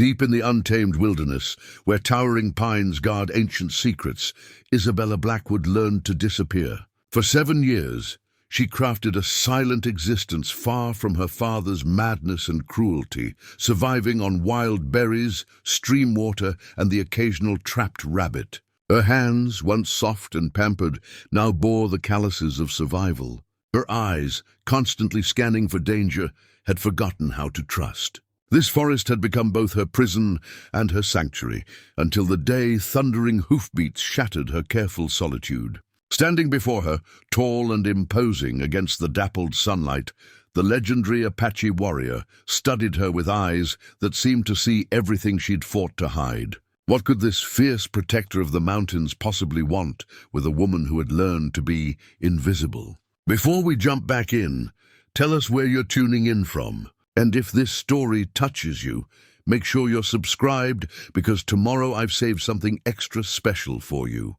Deep in the untamed wilderness, where towering pines guard ancient secrets, Isabella Blackwood learned to disappear. For 7 years, she crafted a silent existence far from her father's madness and cruelty, surviving on wild berries, stream water, and the occasional trapped rabbit. Her hands, once soft and pampered, now bore the calluses of survival. Her eyes, constantly scanning for danger, had forgotten how to trust. This forest had become both her prison and her sanctuary, until the day thundering hoofbeats shattered her careful solitude. Standing before her, tall and imposing against the dappled sunlight, the legendary Apache warrior studied her with eyes that seemed to see everything she'd fought to hide. What could this fierce protector of the mountains possibly want with a woman who had learned to be invisible? Before we jump back in, tell us where you're tuning in from. And if this story touches you, make sure you're subscribed, because tomorrow I've saved something extra special for you.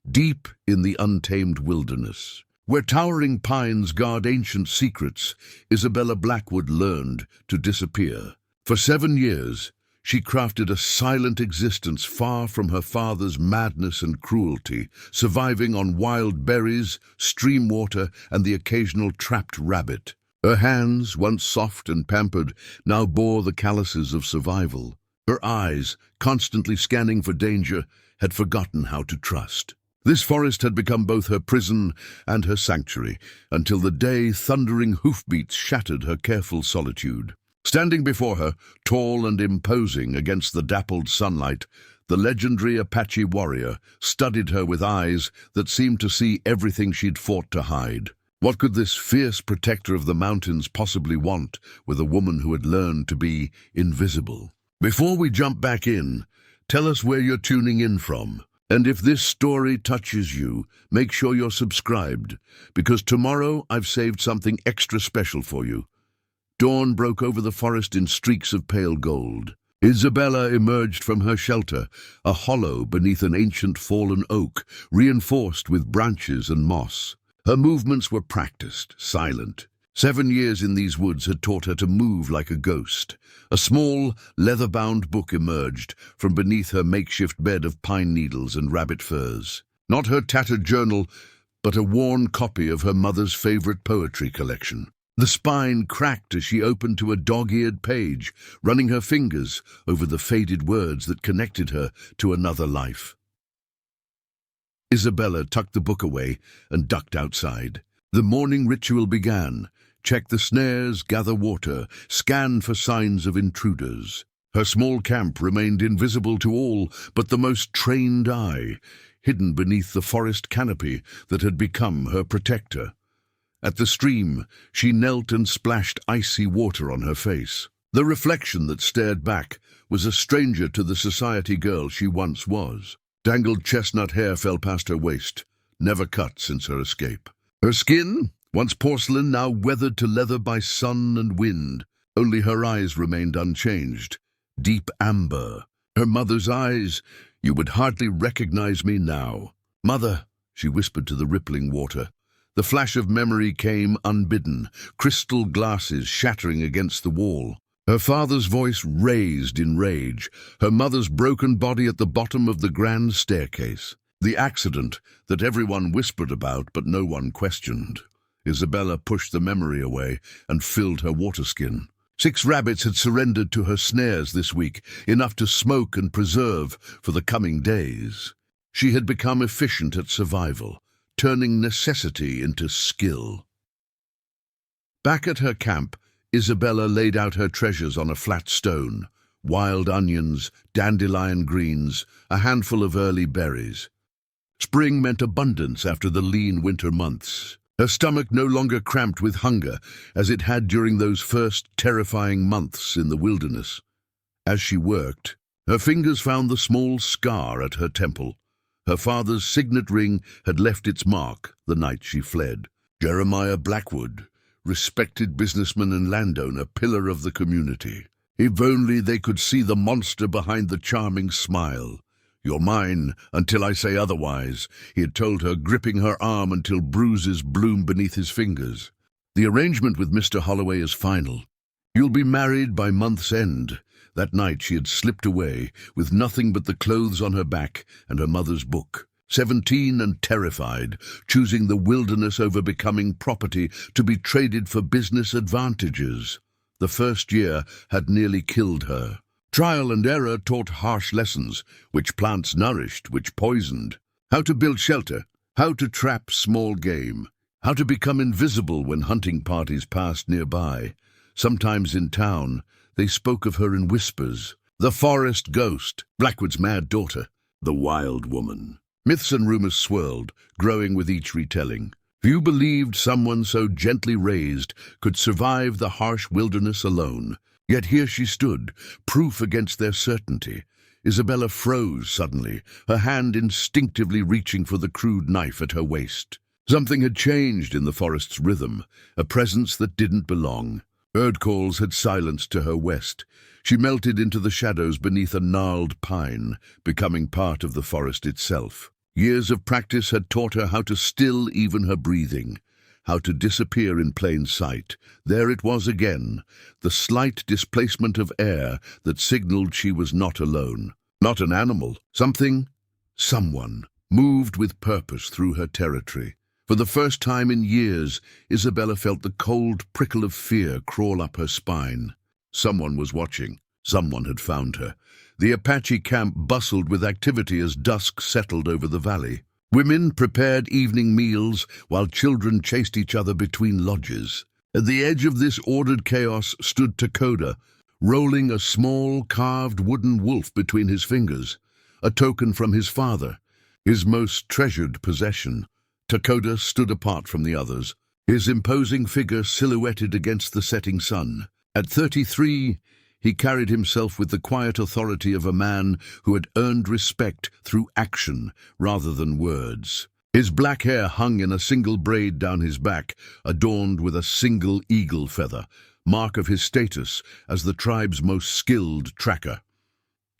Deep in the untamed wilderness, where towering pines guard ancient secrets, Isabella Blackwood learned to disappear. For 7 years, she crafted a silent existence far from her father's madness and cruelty, surviving on wild berries, stream water, and the occasional trapped rabbit. Her hands, once soft and pampered, now bore the calluses of survival. Her eyes, constantly scanning for danger, had forgotten how to trust. This forest had become both her prison and her sanctuary, until the day thundering hoofbeats shattered her careful solitude. Standing before her, tall and imposing against the dappled sunlight, the legendary Apache warrior studied her with eyes that seemed to see everything she'd fought to hide. What could this fierce protector of the mountains possibly want with a woman who had learned to be invisible? Before we jump back in, tell us where you're tuning in from. And if this story touches you, make sure you're subscribed, because tomorrow I've saved something extra special for you. Dawn broke over the forest in streaks of pale gold. Isabella emerged from her shelter, a hollow beneath an ancient fallen oak, reinforced with branches and moss. Her movements were practiced, silent. 7 years in these woods had taught her to move like a ghost. A small, leather-bound book emerged from beneath her makeshift bed of pine needles and rabbit furs. Not her tattered journal, but a worn copy of her mother's favorite poetry collection. The spine cracked as she opened to a dog-eared page, running her fingers over the faded words that connected her to another life. Isabella tucked the book away and ducked outside. The morning ritual began. Check the snares, gather water, scan for signs of intruders. Her small camp remained invisible to all but the most trained eye, hidden beneath the forest canopy that had become her protector. At the stream, she knelt and splashed icy water on her face. The reflection that stared back was a stranger to the society girl she once was. Dangled chestnut hair fell past her waist, never cut since her escape. Her skin, once porcelain, now weathered to leather by sun and wind. Only her eyes remained unchanged, deep amber. Her mother's eyes, you would hardly recognize me now. Mother, she whispered to the rippling water. The flash of memory came unbidden, crystal glasses shattering against the wall. Her father's voice raised in rage, her mother's broken body at the bottom of the grand staircase. The accident that everyone whispered about but no one questioned. Isabella pushed the memory away and filled her water skin. 6 rabbits had surrendered to her snares this week, enough to smoke and preserve for the coming days. She had become efficient at survival, turning necessity into skill. Back at her camp, Isabella laid out her treasures on a flat stone: wild onions, dandelion greens, a handful of early berries. Spring meant abundance after the lean winter months. Her stomach no longer cramped with hunger as it had during those first terrifying months in the wilderness. As she worked, her fingers found the small scar at her temple. Her father's signet ring had left its mark the night she fled. Jeremiah Blackwood, respected businessman and landowner, pillar of the community. If only they could see the monster behind the charming smile. "You're mine until I say otherwise," he had told her, gripping her arm until bruises bloomed beneath his fingers. "The arrangement with Mr. Holloway is final. You'll be married by month's end. That night she had slipped away, with nothing but the clothes on her back and her mother's book. 17 and terrified, choosing the wilderness over becoming property to be traded for business advantages. The first year had nearly killed her. Trial and error taught harsh lessons, which plants nourished, which poisoned. How to build shelter, how to trap small game, how to become invisible when hunting parties passed nearby. Sometimes in town, they spoke of her in whispers. The forest ghost, Blackwood's mad daughter, the wild woman. Myths and rumors swirled, growing with each retelling. Few believed someone so gently raised could survive the harsh wilderness alone. Yet here she stood, proof against their certainty. Isabella froze suddenly, her hand instinctively reaching for the crude knife at her waist. Something had changed in the forest's rhythm, a presence that didn't belong. Bird calls had silenced to her west. She melted into the shadows beneath a gnarled pine, becoming part of the forest itself. Years of practice had taught her how to still even her breathing, how to disappear in plain sight. There it was again, the slight displacement of air that signaled she was not alone. Not an animal. Someone, moved with purpose through her territory. For the first time in years, Isabella felt the cold prickle of fear crawl up her spine. Someone was watching. Someone had found her. The Apache camp bustled with activity as dusk settled over the valley. Women prepared evening meals while children chased each other between lodges. At the edge of this ordered chaos stood Takakota, rolling a small carved wooden wolf between his fingers, a token from his father, his most treasured possession. Takakota stood apart from the others, his imposing figure silhouetted against the setting sun. At 33, he carried himself with the quiet authority of a man who had earned respect through action rather than words. His black hair hung in a single braid down his back, adorned with a single eagle feather, mark of his status as the tribe's most skilled tracker.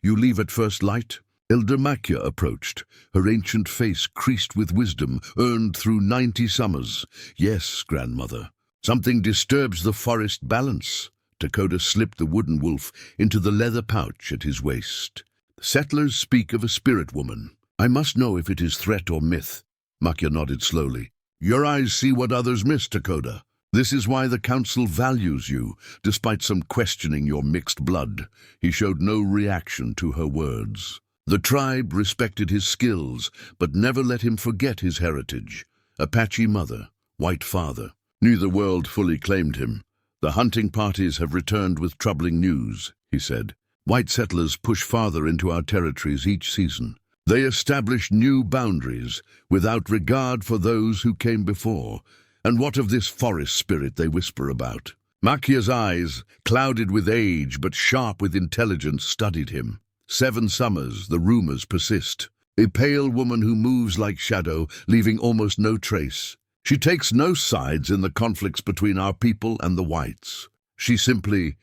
"You leave at first light?" Elder Makia approached, her ancient face creased with wisdom earned through 90 summers. "Yes, grandmother. Something disturbs the forest balance." Takakota slipped the wooden wolf into the leather pouch at his waist. "Settlers speak of a spirit woman. I must know if it is threat or myth." Makia nodded slowly. "Your eyes see what others miss, Takakota. This is why the council values you, despite some questioning your mixed blood." He showed no reaction to her words. The tribe respected his skills, but never let him forget his heritage. Apache mother, white father. Neither world fully claimed him. "The hunting parties have returned with troubling news," he said. "White settlers push farther into our territories each season. They establish new boundaries, without regard for those who came before. And what of this forest spirit they whisper about?" Makia's eyes, clouded with age but sharp with intelligence, studied him. 7 summers, the rumors persist. A pale woman who moves like shadow, leaving almost no trace. She takes no sides in the conflicts between our people and the whites. She simply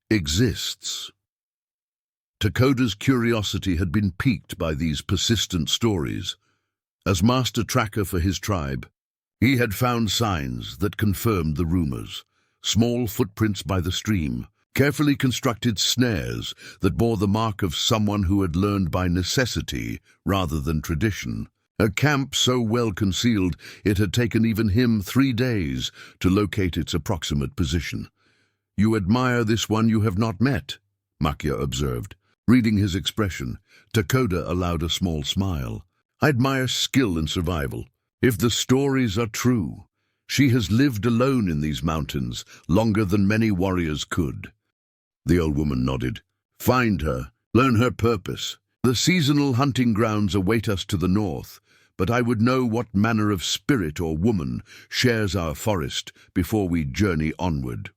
exists. Takota's curiosity had been piqued by these persistent stories. As master tracker for his tribe, he had found signs that confirmed the rumors. Small footprints by the stream, carefully constructed snares that bore the mark of someone who had learned by necessity rather than tradition. A camp so well concealed it had taken even him 3 days to locate its approximate position. "You admire this one you have not met," Makia observed. Reading his expression, Takakota allowed a small smile. "I admire skill in survival. If the stories are true, she has lived alone in these mountains longer than many warriors could." The old woman nodded. "Find her, learn her purpose. The seasonal hunting grounds await us to the north, but I would know what manner of spirit or woman shares our forest before we journey onward."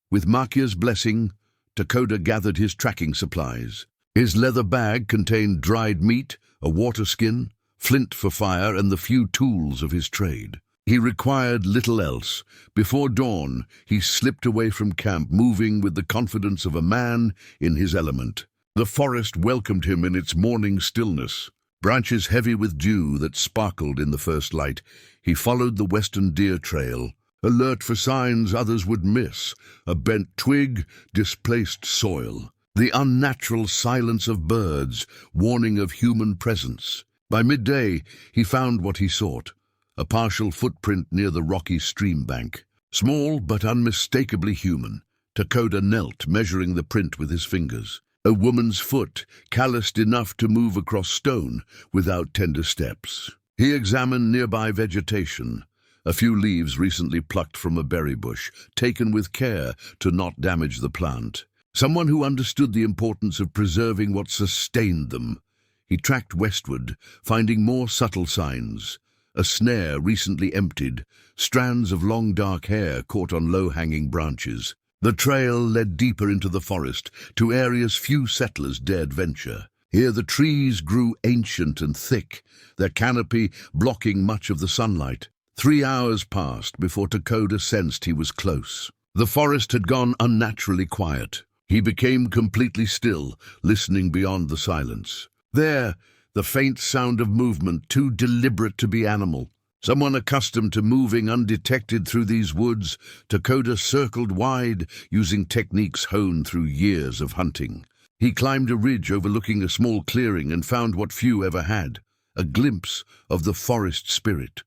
With Makia's blessing, Takakota gathered his tracking supplies. His leather bag contained dried meat, a water skin, flint for fire, and the few tools of his trade. He required little else. Before dawn, he slipped away from camp, moving with the confidence of a man in his element. The forest welcomed him in its morning stillness. Branches heavy with dew that sparkled in the first light, he followed the western deer trail, alert for signs others would miss: a bent twig, displaced soil, the unnatural silence of birds, warning of human presence. By midday, he found what he sought: a partial footprint near the rocky stream bank. Small but unmistakably human, Takakota knelt, measuring the print with his fingers. A woman's foot, calloused enough to move across stone without tender steps. He examined nearby vegetation, a few leaves recently plucked from a berry bush, taken with care to not damage the plant. Someone who understood the importance of preserving what sustained them. He tracked westward, finding more subtle signs. A snare recently emptied, strands of long dark hair caught on low-hanging branches. The trail led deeper into the forest, to areas few settlers dared venture. Here the trees grew ancient and thick, their canopy blocking much of the sunlight. 3 hours passed before Takakota sensed he was close. The forest had gone unnaturally quiet. He became completely still, listening beyond the silence. There, the faint sound of movement, too deliberate to be animal. Someone accustomed to moving undetected through these woods, Takakota circled wide, using techniques honed through years of hunting. He climbed a ridge overlooking a small clearing and found what few ever had: a glimpse of the forest spirit.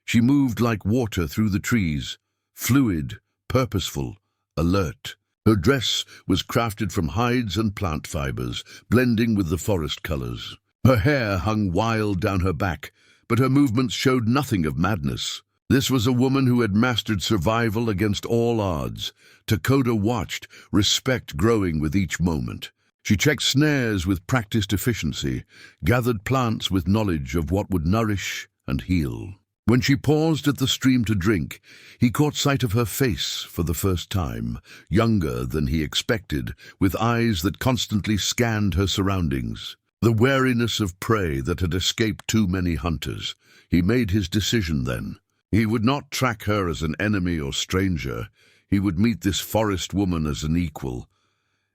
She moved like water through the trees, fluid, purposeful, alert. Her dress was crafted from hides and plant fibers, blending with the forest colors. Her hair hung wild down her back, but her movements showed nothing of madness. This was a woman who had mastered survival against all odds. Takakota watched, respect growing with each moment. She checked snares with practiced efficiency, gathered plants with knowledge of what would nourish and heal. When she paused at the stream to drink, he caught sight of her face for the first time, younger than he expected, with eyes that constantly scanned her surroundings. The wariness of prey that had escaped too many hunters. He made his decision then. He would not track her as an enemy or stranger. He would meet this forest woman as an equal.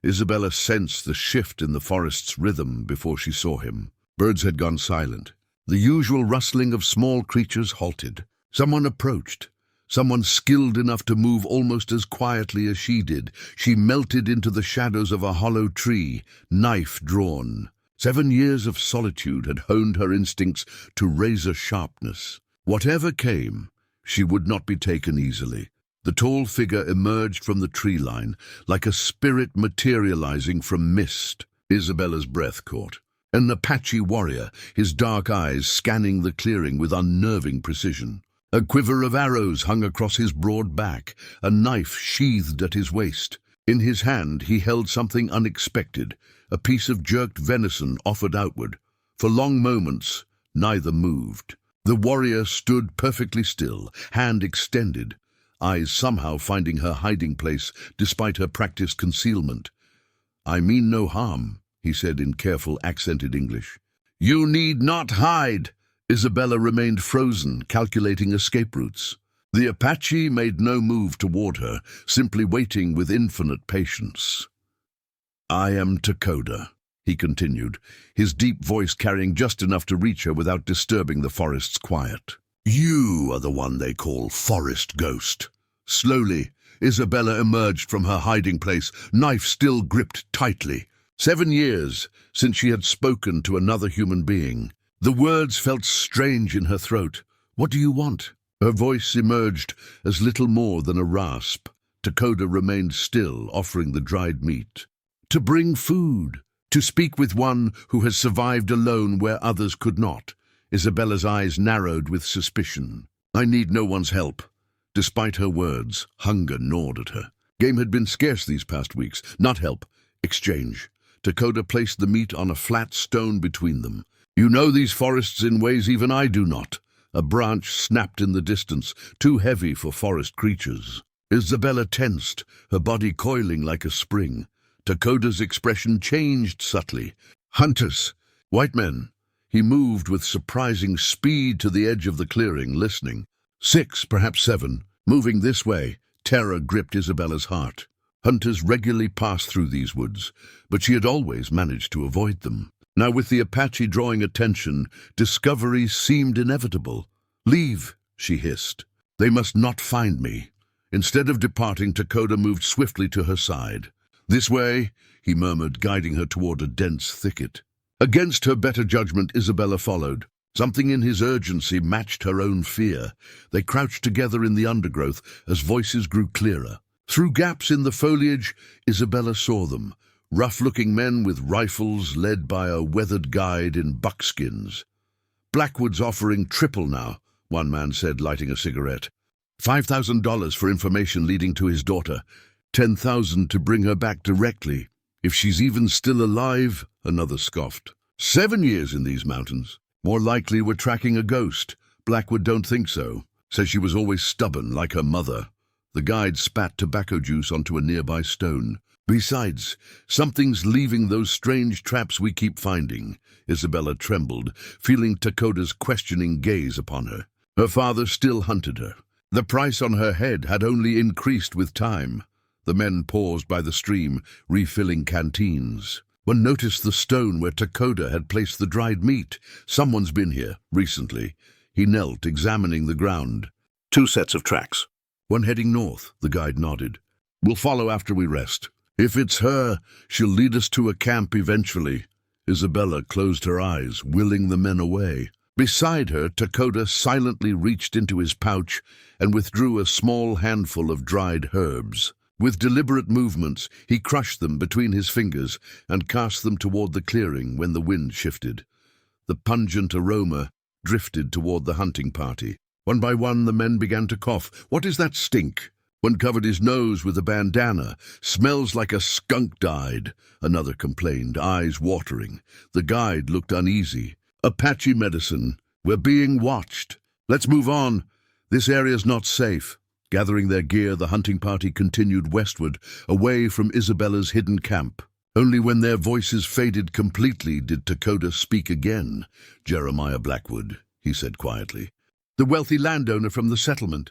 Isabella sensed the shift in the forest's rhythm before she saw him. Birds had gone silent. The usual rustling of small creatures halted. Someone approached. Someone skilled enough to move almost as quietly as she did. She melted into the shadows of a hollow tree, knife drawn. 7 years of solitude had honed her instincts to razor sharpness. Whatever came, she would not be taken easily. The tall figure emerged from the tree line, like a spirit materializing from mist. Isabella's breath caught. An Apache warrior, his dark eyes scanning the clearing with unnerving precision. A quiver of arrows hung across his broad back, a knife sheathed at his waist. In his hand he held something unexpected, a piece of jerked venison offered outward. For long moments, neither moved. The warrior stood perfectly still, hand extended, eyes somehow finding her hiding place despite her practiced concealment. "I mean no harm," he said in careful, accented English. "You need not hide." Isabella remained frozen, calculating escape routes. The Apache made no move toward her, simply waiting with infinite patience. "I am Takakota," he continued, his deep voice carrying just enough to reach her without disturbing the forest's quiet. "You are the one they call Forest Ghost." Slowly, Isabella emerged from her hiding place, knife still gripped tightly. 7 years since she had spoken to another human being. The words felt strange in her throat. "What do you want?" Her voice emerged as little more than a rasp. Takakota remained still, offering the dried meat. "To bring food. To speak with one who has survived alone where others could not." Isabella's eyes narrowed with suspicion. "I need no one's help." Despite her words, hunger gnawed at her. Game had been scarce these past weeks. Not help. Exchange. Takakota placed the meat on a flat stone between them. "You know these forests in ways even I do not." A branch snapped in the distance, too heavy for forest creatures. Isabella tensed, her body coiling like a spring. Takota's expression changed subtly. "Hunters. White men." He moved with surprising speed to the edge of the clearing, listening. 6, perhaps 7. Moving this way, terror gripped Isabella's heart. Hunters regularly passed through these woods, but she had always managed to avoid them. Now, with the Apache drawing attention, discovery seemed inevitable. "Leave," she hissed. They must not find me. Instead of departing, Takakota moved swiftly to her side. "This way," he murmured, guiding her toward a dense thicket. Against her better judgment, Isabella followed. Something in his urgency matched her own fear. They crouched together in the undergrowth as voices grew clearer. Through gaps in the foliage, Isabella saw them, rough-looking men with rifles led by a weathered guide in buckskins. "Blackwood's offering triple now," one man said, lighting a cigarette. $5,000 for information leading to his daughter. 10,000 to bring her back directly. If she's even still alive, another scoffed. 7 years in these mountains. More likely we're tracking a ghost. Blackwood don't think so. Says she was always stubborn, like her mother. The guide spat tobacco juice onto a nearby stone. "Besides, something's leaving those strange traps we keep finding." Isabella trembled, feeling Takota's questioning gaze upon her. Her father still hunted her. The price on her head had only increased with time. The men paused by the stream, refilling canteens. One noticed the stone where Takakota had placed the dried meat. "Someone's been here, recently." He knelt, examining the ground. "2 sets of tracks. One heading north," the guide nodded. "We'll follow after we rest. If it's her, she'll lead us to a camp eventually." Isabella closed her eyes, willing the men away. Beside her, Takakota silently reached into his pouch and withdrew a small handful of dried herbs. With deliberate movements, he crushed them between his fingers and cast them toward the clearing when the wind shifted. The pungent aroma drifted toward the hunting party. One by one, the men began to cough. "What is that stink?" One covered his nose with a bandana. "Smells like a skunk died," another complained, eyes watering. The guide looked uneasy. "Apache medicine. We're being watched. Let's move on. This area's not safe." Gathering their gear, the hunting party continued westward, away from Isabella's hidden camp. Only when their voices faded completely did Takakota speak again. "Jeremiah Blackwood," he said quietly. "The wealthy landowner from the settlement.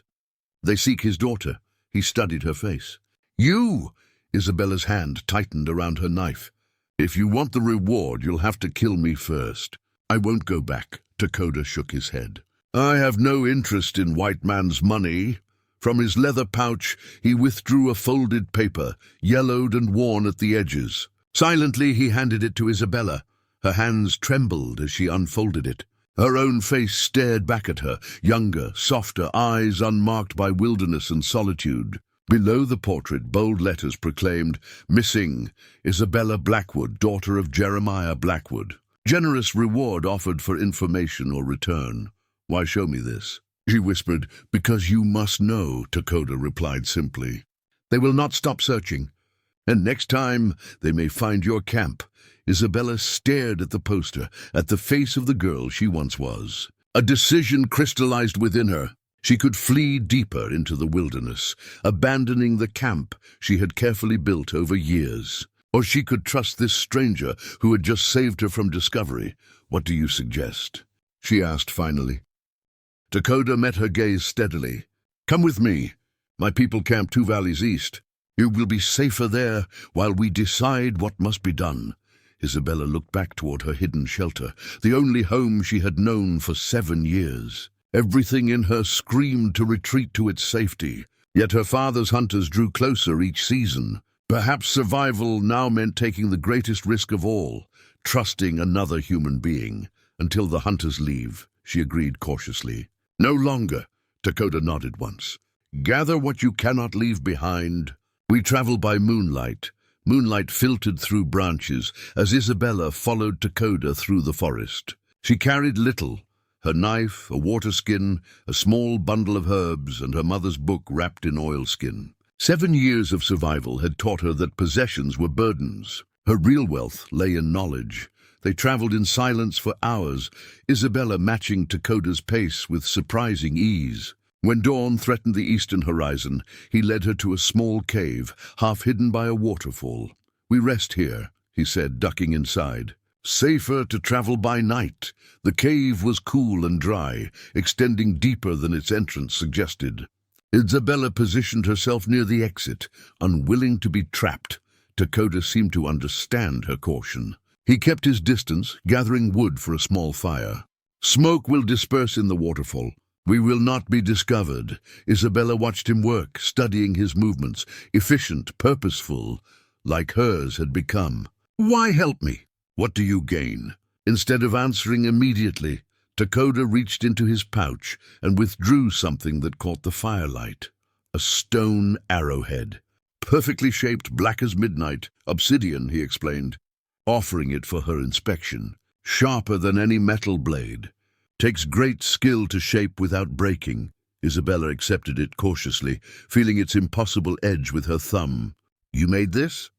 They seek his daughter." He studied her face. "You!" Isabella's hand tightened around her knife. "If you want the reward, you'll have to kill me first." "I won't go back." Takakota shook his head. "I have no interest in white man's money." From his leather pouch, he withdrew a folded paper, yellowed and worn at the edges. Silently, he handed it to Isabella. Her hands trembled as she unfolded it. Her own face stared back at her, younger, softer, eyes unmarked by wilderness and solitude. Below the portrait, bold letters proclaimed, "Missing, Isabella Blackwood, daughter of Jeremiah Blackwood. Generous reward offered for information or return." "Why show me this?" she whispered. "Because you must know," Takakota replied simply. "They will not stop searching. And next time, they may find your camp." Isabella stared at the poster, at the face of the girl she once was. A decision crystallized within her. She could flee deeper into the wilderness, abandoning the camp she had carefully built over years. Or she could trust this stranger who had just saved her from discovery. "What do you suggest?" she asked finally. Takakota met her gaze steadily. "Come with me. My people camp 2 valleys east. You will be safer there while we decide what must be done." Isabella looked back toward her hidden shelter, the only home she had known for 7 years. Everything in her screamed to retreat to its safety. Yet her father's hunters drew closer each season. Perhaps survival now meant taking the greatest risk of all, trusting another human being. "Until the hunters leave," she agreed cautiously. "No longer," Takakota nodded once. "Gather what you cannot leave behind." We travel by moonlight. Moonlight filtered through branches as Isabella followed Takakota through the forest. She carried little: her knife, a water skin, a small bundle of herbs, and her mother's book wrapped in oilskin. 7 years of survival had taught her that possessions were burdens. Her real wealth lay in knowledge. They traveled in silence for hours, Isabella matching Takota's pace with surprising ease. When dawn threatened the eastern horizon, he led her to a small cave, half hidden by a waterfall. "We rest here," he said, ducking inside. Safer to travel by night. The cave was cool and dry, extending deeper than its entrance suggested. Isabella positioned herself near the exit, unwilling to be trapped. Takakota seemed to understand her caution. He kept his distance, gathering wood for a small fire. "Smoke will disperse in the waterfall. We will not be discovered. Isabella watched him work, studying his movements, efficient, purposeful, like hers had become. Why help me? What do you gain? Instead of answering immediately, Takakota reached into his pouch and withdrew something that caught the firelight. A stone arrowhead. Perfectly shaped, black as midnight. Obsidian, he explained, offering it for her inspection. Sharper than any metal blade. Takes great skill to shape without breaking. Isabella accepted it cautiously, feeling its impossible edge with her thumb. You made this?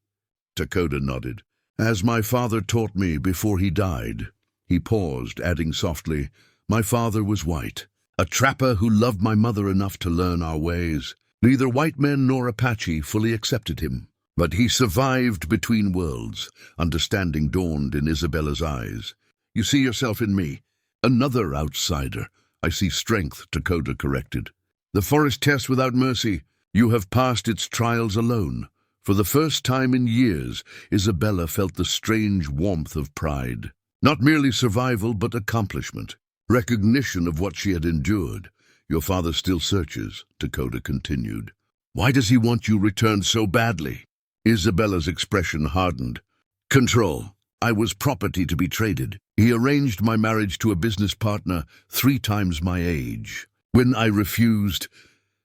Takakota nodded. As my father taught me before he died. He paused, adding softly, my father was white, a trapper who loved my mother enough to learn our ways. Neither white men nor Apache fully accepted him. But he survived between worlds. Understanding dawned in Isabella's eyes. You see yourself in me. Another outsider. I see strength, Takakota corrected. The forest tests without mercy. You have passed its trials alone. For the first time in years, Isabella felt the strange warmth of pride. Not merely survival, but accomplishment. Recognition of what she had endured. Your father still searches, Takakota continued. Why does he want you returned so badly? Isabella's expression hardened. Control. I was property to be traded. He arranged my marriage to a business partner 3 times my age. When I refused,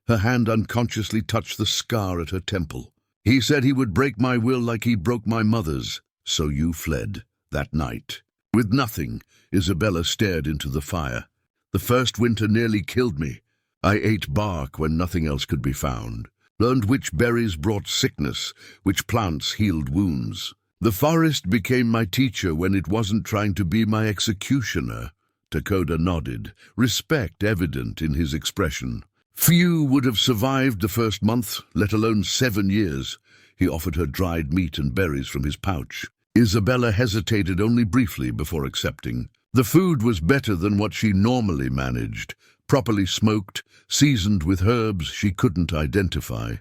her hand unconsciously touched the scar at her temple. He said he would break my will like he broke my mother's. So you fled that night. With nothing, Isabella stared into the fire. The first winter nearly killed me. I ate bark when nothing else could be found. Learned which berries brought sickness, which plants healed wounds. The forest became my teacher when it wasn't trying to be my executioner. Takakota nodded, respect evident in his expression. Few would have survived the first month, let alone 7 years. He offered her dried meat and berries from his pouch. Isabella hesitated only briefly before accepting. The food was better than what she normally managed, properly smoked, seasoned with herbs she couldn't identify.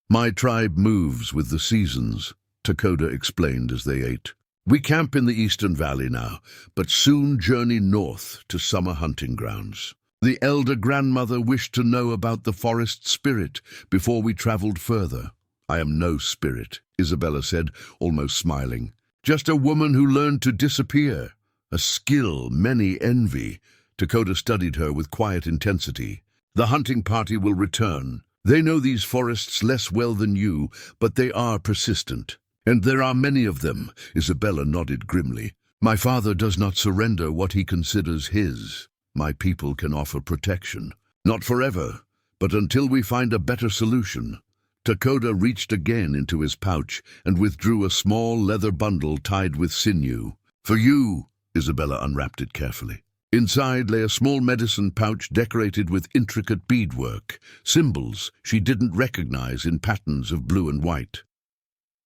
My tribe moves with the seasons, Takakota explained as they ate. We camp in the Eastern Valley now, but soon journey north to summer hunting grounds. The elder grandmother wished to know about the forest spirit before we traveled further. I am no spirit, Isabella said, almost smiling. Just a woman who learned to disappear. A skill many envy. Takakota studied her with quiet intensity. The hunting party will return. They know these forests less well than you, but they are persistent. And there are many of them, Isabella nodded grimly. My father does not surrender what he considers his. My people can offer protection. Not forever, but until we find a better solution. Takakota reached again into his pouch and withdrew a small leather bundle tied with sinew. For you, Isabella unwrapped it carefully. Inside lay a small medicine pouch decorated with intricate beadwork, symbols she didn't recognize in patterns of blue and white.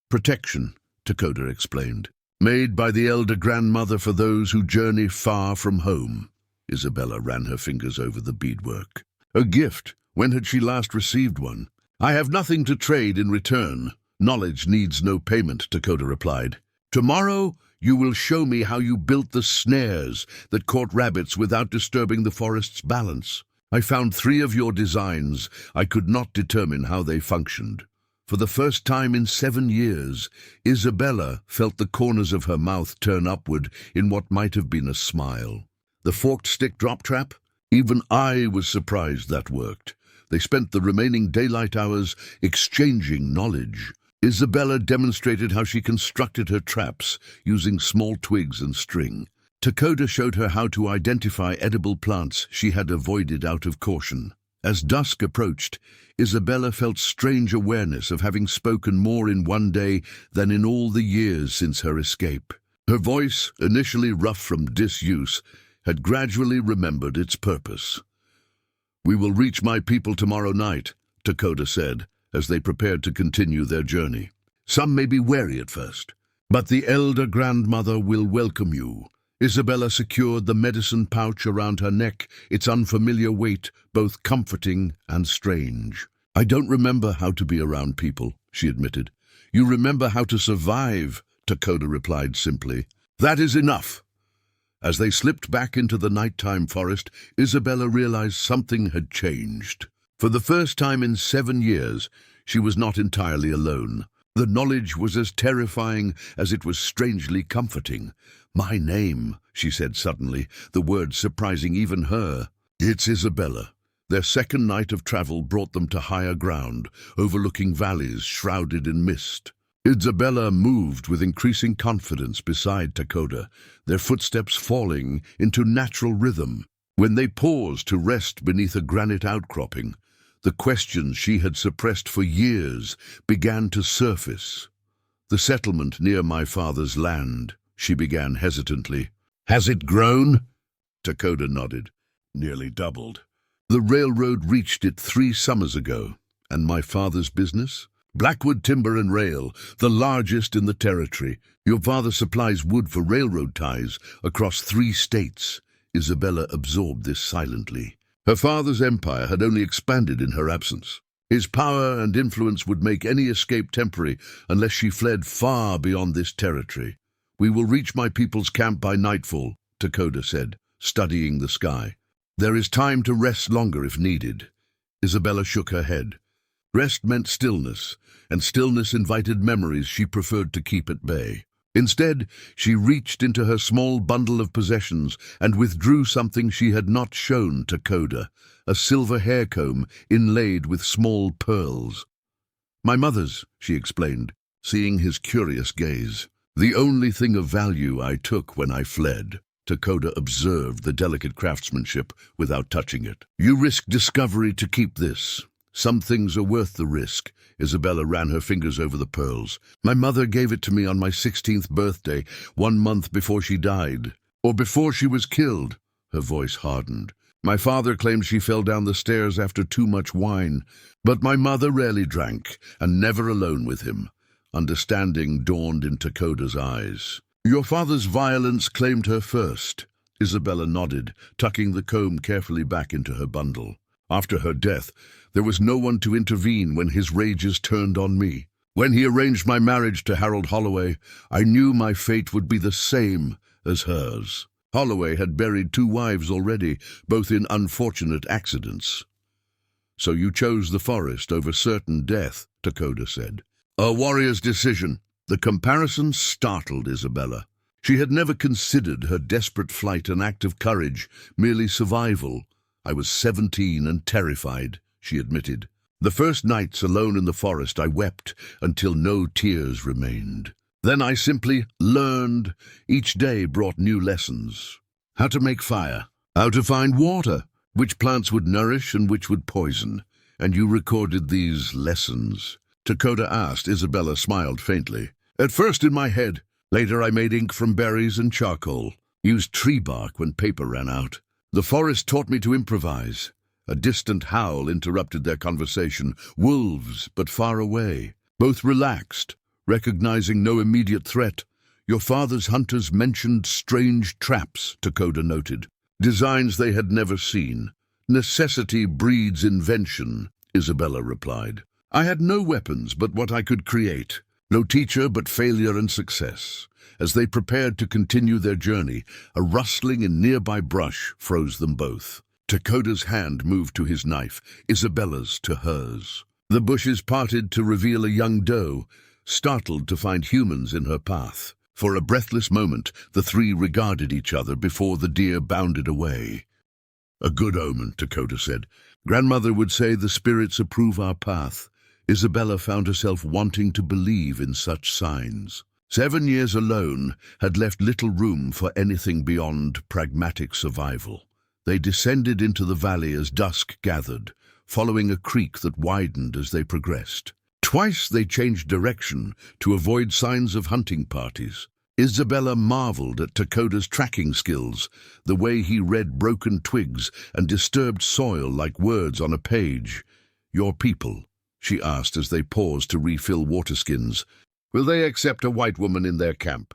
Protection, Takakota explained. Made by the elder grandmother for those who journey far from home. Isabella ran her fingers over the beadwork. A gift. When had she last received one? I have nothing to trade in return. Knowledge needs no payment, Takakota replied. Tomorrow you will show me how you built the snares that caught rabbits without disturbing the forest's balance. I found 3 of your designs. I could not determine how they functioned. For the first time in 7 years, Isabella felt the corners of her mouth turn upward in what might have been a smile. The forked stick drop trap? Even I was surprised that worked. They spent the remaining daylight hours exchanging knowledge. Isabella demonstrated how she constructed her traps using small twigs and string. Takakota showed her how to identify edible plants she had avoided out of caution. As dusk approached, Isabella felt strange awareness of having spoken more in one day than in all the years since her escape. Her voice, initially rough from disuse, had gradually remembered its purpose. We will reach my people tomorrow night, Takakota said, as they prepared to continue their journey. Some may be wary at first, but the elder grandmother will welcome you. Isabella secured the medicine pouch around her neck, its unfamiliar weight both comforting and strange. I don't remember how to be around people, she admitted. You remember how to survive, Takakota replied simply. That is enough. As they slipped back into the nighttime forest, Isabella realized something had changed. For the first time in 7 years, she was not entirely alone. The knowledge was as terrifying as it was strangely comforting. "My name," she said suddenly, the words surprising even her. "It's Isabella." Their second night of travel brought them to higher ground, overlooking valleys shrouded in mist. Isabella moved with increasing confidence beside Takakota, their footsteps falling into natural rhythm. When they paused to rest beneath a granite outcropping, the questions she had suppressed for years began to surface. "The settlement near my father's land," she began hesitantly. "Has it grown?" Takakota nodded. "Nearly doubled. The railroad reached it 3 summers ago. And my father's business? Blackwood Timber and Rail, the largest in the territory. Your father supplies wood for railroad ties across 3 states. Isabella absorbed this silently. Her father's empire had only expanded in her absence. His power and influence would make any escape temporary unless she fled far beyond this territory. "We will reach my people's camp by nightfall," Takakota said, studying the sky. "There is time to rest longer if needed." Isabella shook her head. Rest meant stillness, and stillness invited memories she preferred to keep at bay. Instead, she reached into her small bundle of possessions and withdrew something she had not shown to Takakota, a silver hair comb inlaid with small pearls. "My mother's," she explained, seeing his curious gaze. "The only thing of value I took when I fled." Takakota observed the delicate craftsmanship without touching it. "You risk discovery to keep this. Some things are worth the risk." Isabella ran her fingers over the pearls. "My mother gave it to me on my 16th birthday, 1 month before she died. Or before she was killed." Her voice hardened. "My father claims she fell down the stairs after too much wine. But my mother rarely drank, and never alone with him." Understanding dawned in Takota's eyes. "Your father's violence claimed her first." Isabella nodded, tucking the comb carefully back into her bundle. "After her death, there was no one to intervene when his rages turned on me. When he arranged my marriage to Harold Holloway, I knew my fate would be the same as hers. Holloway had buried 2 wives already, both in unfortunate accidents." "So you chose the forest over certain death," Takakota said. "A warrior's decision." The comparison startled Isabella. She had never considered her desperate flight an act of courage, merely survival. "I was 17 and terrified," she admitted. "The first nights alone in the forest I wept until no tears remained. Then I simply learned. Each day brought new lessons. How to make fire, how to find water, which plants would nourish and which would poison. And you recorded these lessons?" Takakota asked. Isabella smiled faintly. "At first in my head. Later I made ink from berries and charcoal. Used tree bark when paper ran out. The forest taught me to improvise." A distant howl interrupted their conversation. Wolves, but far away. Both relaxed, recognizing no immediate threat. "Your father's hunters mentioned strange traps," Takakota noted. "Designs they had never seen." "Necessity breeds invention," Isabella replied. "I had no weapons but what I could create. No teacher but failure and success." As they prepared to continue their journey, a rustling in nearby brush froze them both. Takota's hand moved to his knife, Isabella's to hers. The bushes parted to reveal a young doe, startled to find humans in her path. For a breathless moment, the 3 regarded each other before the deer bounded away. "A good omen," Takakota said. "Grandmother would say the spirits approve our path." Isabella found herself wanting to believe in such signs. 7 years alone had left little room for anything beyond pragmatic survival. They descended into the valley as dusk gathered, following a creek that widened as they progressed. Twice they changed direction to avoid signs of hunting parties. Isabella marveled at Takota's tracking skills, the way he read broken twigs and disturbed soil like words on a page. "Your people?" she asked as they paused to refill water skins. "Will they accept a white woman in their camp?"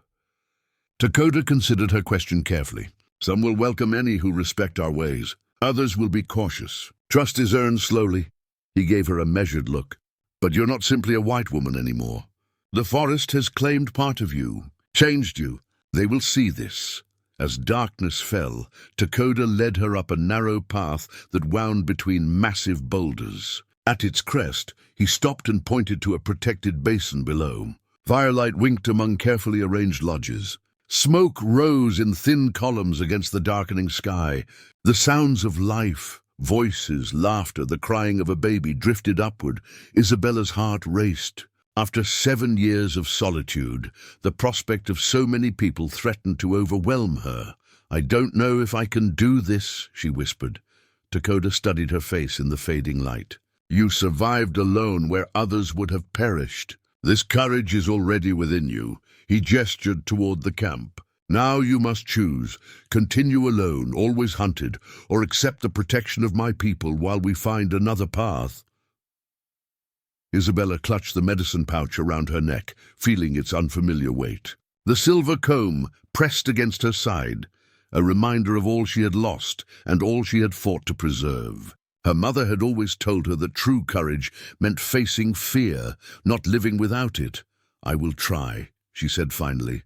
Takakota considered her question carefully. "Some will welcome any who respect our ways. Others will be cautious. Trust is earned slowly." He gave her a measured look. "But you're not simply a white woman anymore. The forest has claimed part of you, changed you. They will see this." As darkness fell, Takakota led her up a narrow path that wound between massive boulders. At its crest, he stopped and pointed to a protected basin below. Firelight winked among carefully arranged lodges. Smoke rose in thin columns against the darkening sky. The sounds of life, voices, laughter, the crying of a baby drifted upward. Isabella's heart raced. After 7 years of solitude, the prospect of so many people threatened to overwhelm her. "I don't know if I can do this," she whispered. Takakota studied her face in the fading light. "You survived alone where others would have perished. This courage is already within you." He gestured toward the camp. "Now you must choose. Continue alone, always hunted, or accept the protection of my people while we find another path." Isabella clutched the medicine pouch around her neck, feeling its unfamiliar weight. The silver comb pressed against her side, a reminder of all she had lost and all she had fought to preserve. Her mother had always told her that true courage meant facing fear, not living without it. "I will try," she said finally.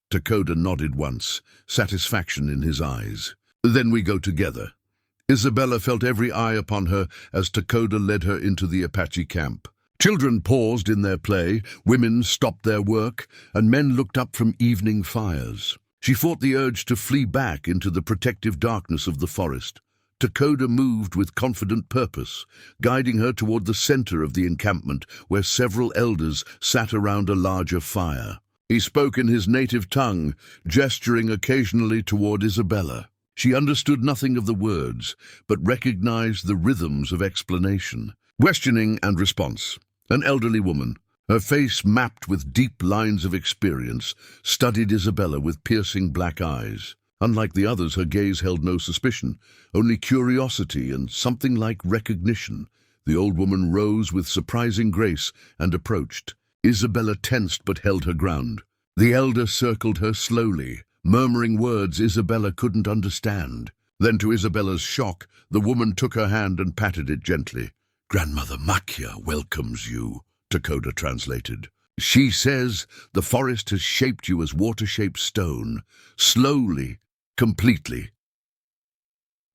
Takakota nodded once, satisfaction in his eyes. "Then we go together." Isabella felt every eye upon her as Takakota led her into the Apache camp. Children paused in their play, women stopped their work, and men looked up from evening fires. She fought the urge to flee back into the protective darkness of the forest. Takakota moved with confident purpose, guiding her toward the center of the encampment where several elders sat around a larger fire. He spoke in his native tongue, gesturing occasionally toward Isabella. She understood nothing of the words, but recognized the rhythms of explanation. Questioning and response. An elderly woman, her face mapped with deep lines of experience, studied Isabella with piercing black eyes. Unlike the others, her gaze held no suspicion, only curiosity and something like recognition. The old woman rose with surprising grace and approached. Isabella tensed but held her ground. The elder circled her slowly, murmuring words Isabella couldn't understand. Then, to Isabella's shock, the woman took her hand and patted it gently. "Grandmother Makia welcomes you," Takakota translated. "She says the forest has shaped you as water shapes stone, slowly, completely."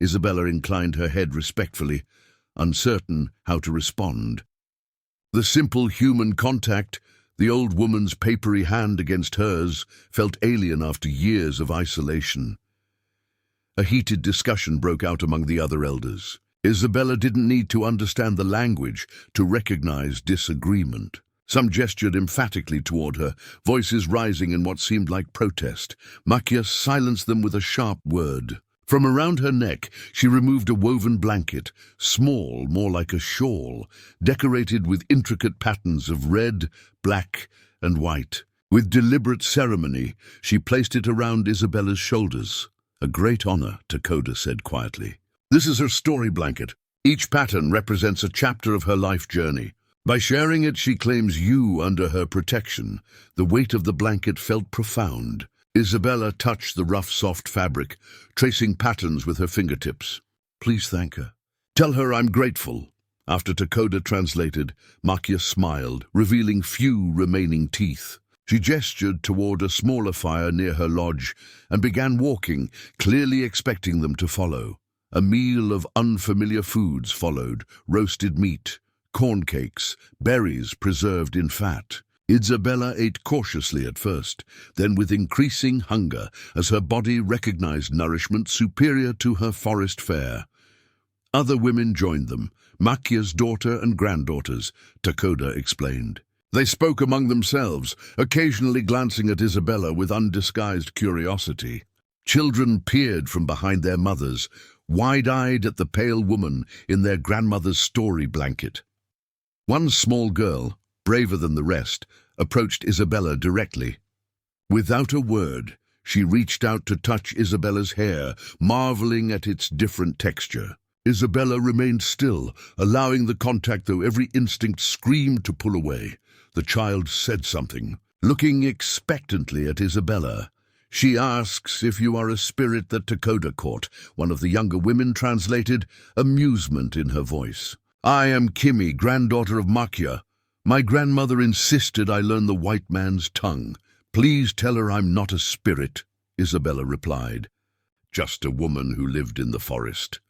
Isabella inclined her head respectfully, uncertain how to respond. The simple human contact, the old woman's papery hand against hers, felt alien after years of isolation. A heated discussion broke out among the other elders. Isabella didn't need to understand the language to recognize disagreement. Some gestured emphatically toward her, voices rising in what seemed like protest. Makia silenced them with a sharp word. From around her neck, she removed a woven blanket, small, more like a shawl, decorated with intricate patterns of red, black, and white. With deliberate ceremony, she placed it around Isabella's shoulders. "A great honor," Takakota said quietly. "This is her story blanket. Each pattern represents a chapter of her life journey. By sharing it, she claims you under her protection." The weight of the blanket felt profound. Isabella touched the rough, soft fabric, tracing patterns with her fingertips. "Please thank her. Tell her I'm grateful." After Takakota translated, Makia smiled, revealing few remaining teeth. She gestured toward a smaller fire near her lodge and began walking, clearly expecting them to follow. A meal of unfamiliar foods followed: roasted meat, corn cakes, berries preserved in fat. Isabella ate cautiously at first, then with increasing hunger as her body recognized nourishment superior to her forest fare. Other women joined them, Makia's daughter and granddaughters, Takakota explained. They spoke among themselves, occasionally glancing at Isabella with undisguised curiosity. Children peered from behind their mothers, wide-eyed at the pale woman in their grandmother's story blanket. One small girl, braver than the rest, approached Isabella directly. Without a word, she reached out to touch Isabella's hair, marveling at its different texture. Isabella remained still, allowing the contact though every instinct screamed to pull away. The child said something, looking expectantly at Isabella. "She asks if you are a spirit that Takakota caught," one of the younger women translated, amusement in her voice. "I am Kimi, granddaughter of Makia. My grandmother insisted I learn the white man's tongue. Please tell her I'm not a spirit." Isabella replied. Just a woman who lived in the forest.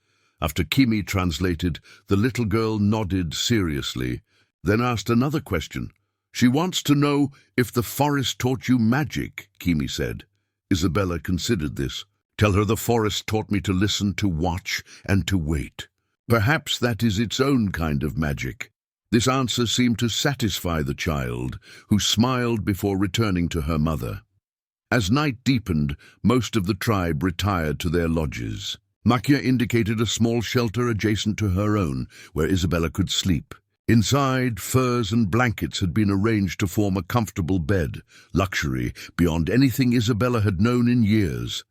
After Kimi translated, the little girl nodded seriously, then asked another question. She wants to know if the forest taught you magic, Kimi said. Isabella considered this. Tell her the forest taught me to listen, to watch, and to wait. Perhaps that is its own kind of magic. This answer seemed to satisfy the child, who smiled before returning to her mother. As night deepened, most of the tribe retired to their lodges. Makia indicated a small shelter adjacent to her own, where Isabella could sleep. Inside, furs and blankets had been arranged to form a comfortable bed, luxury beyond anything Isabella had known in years.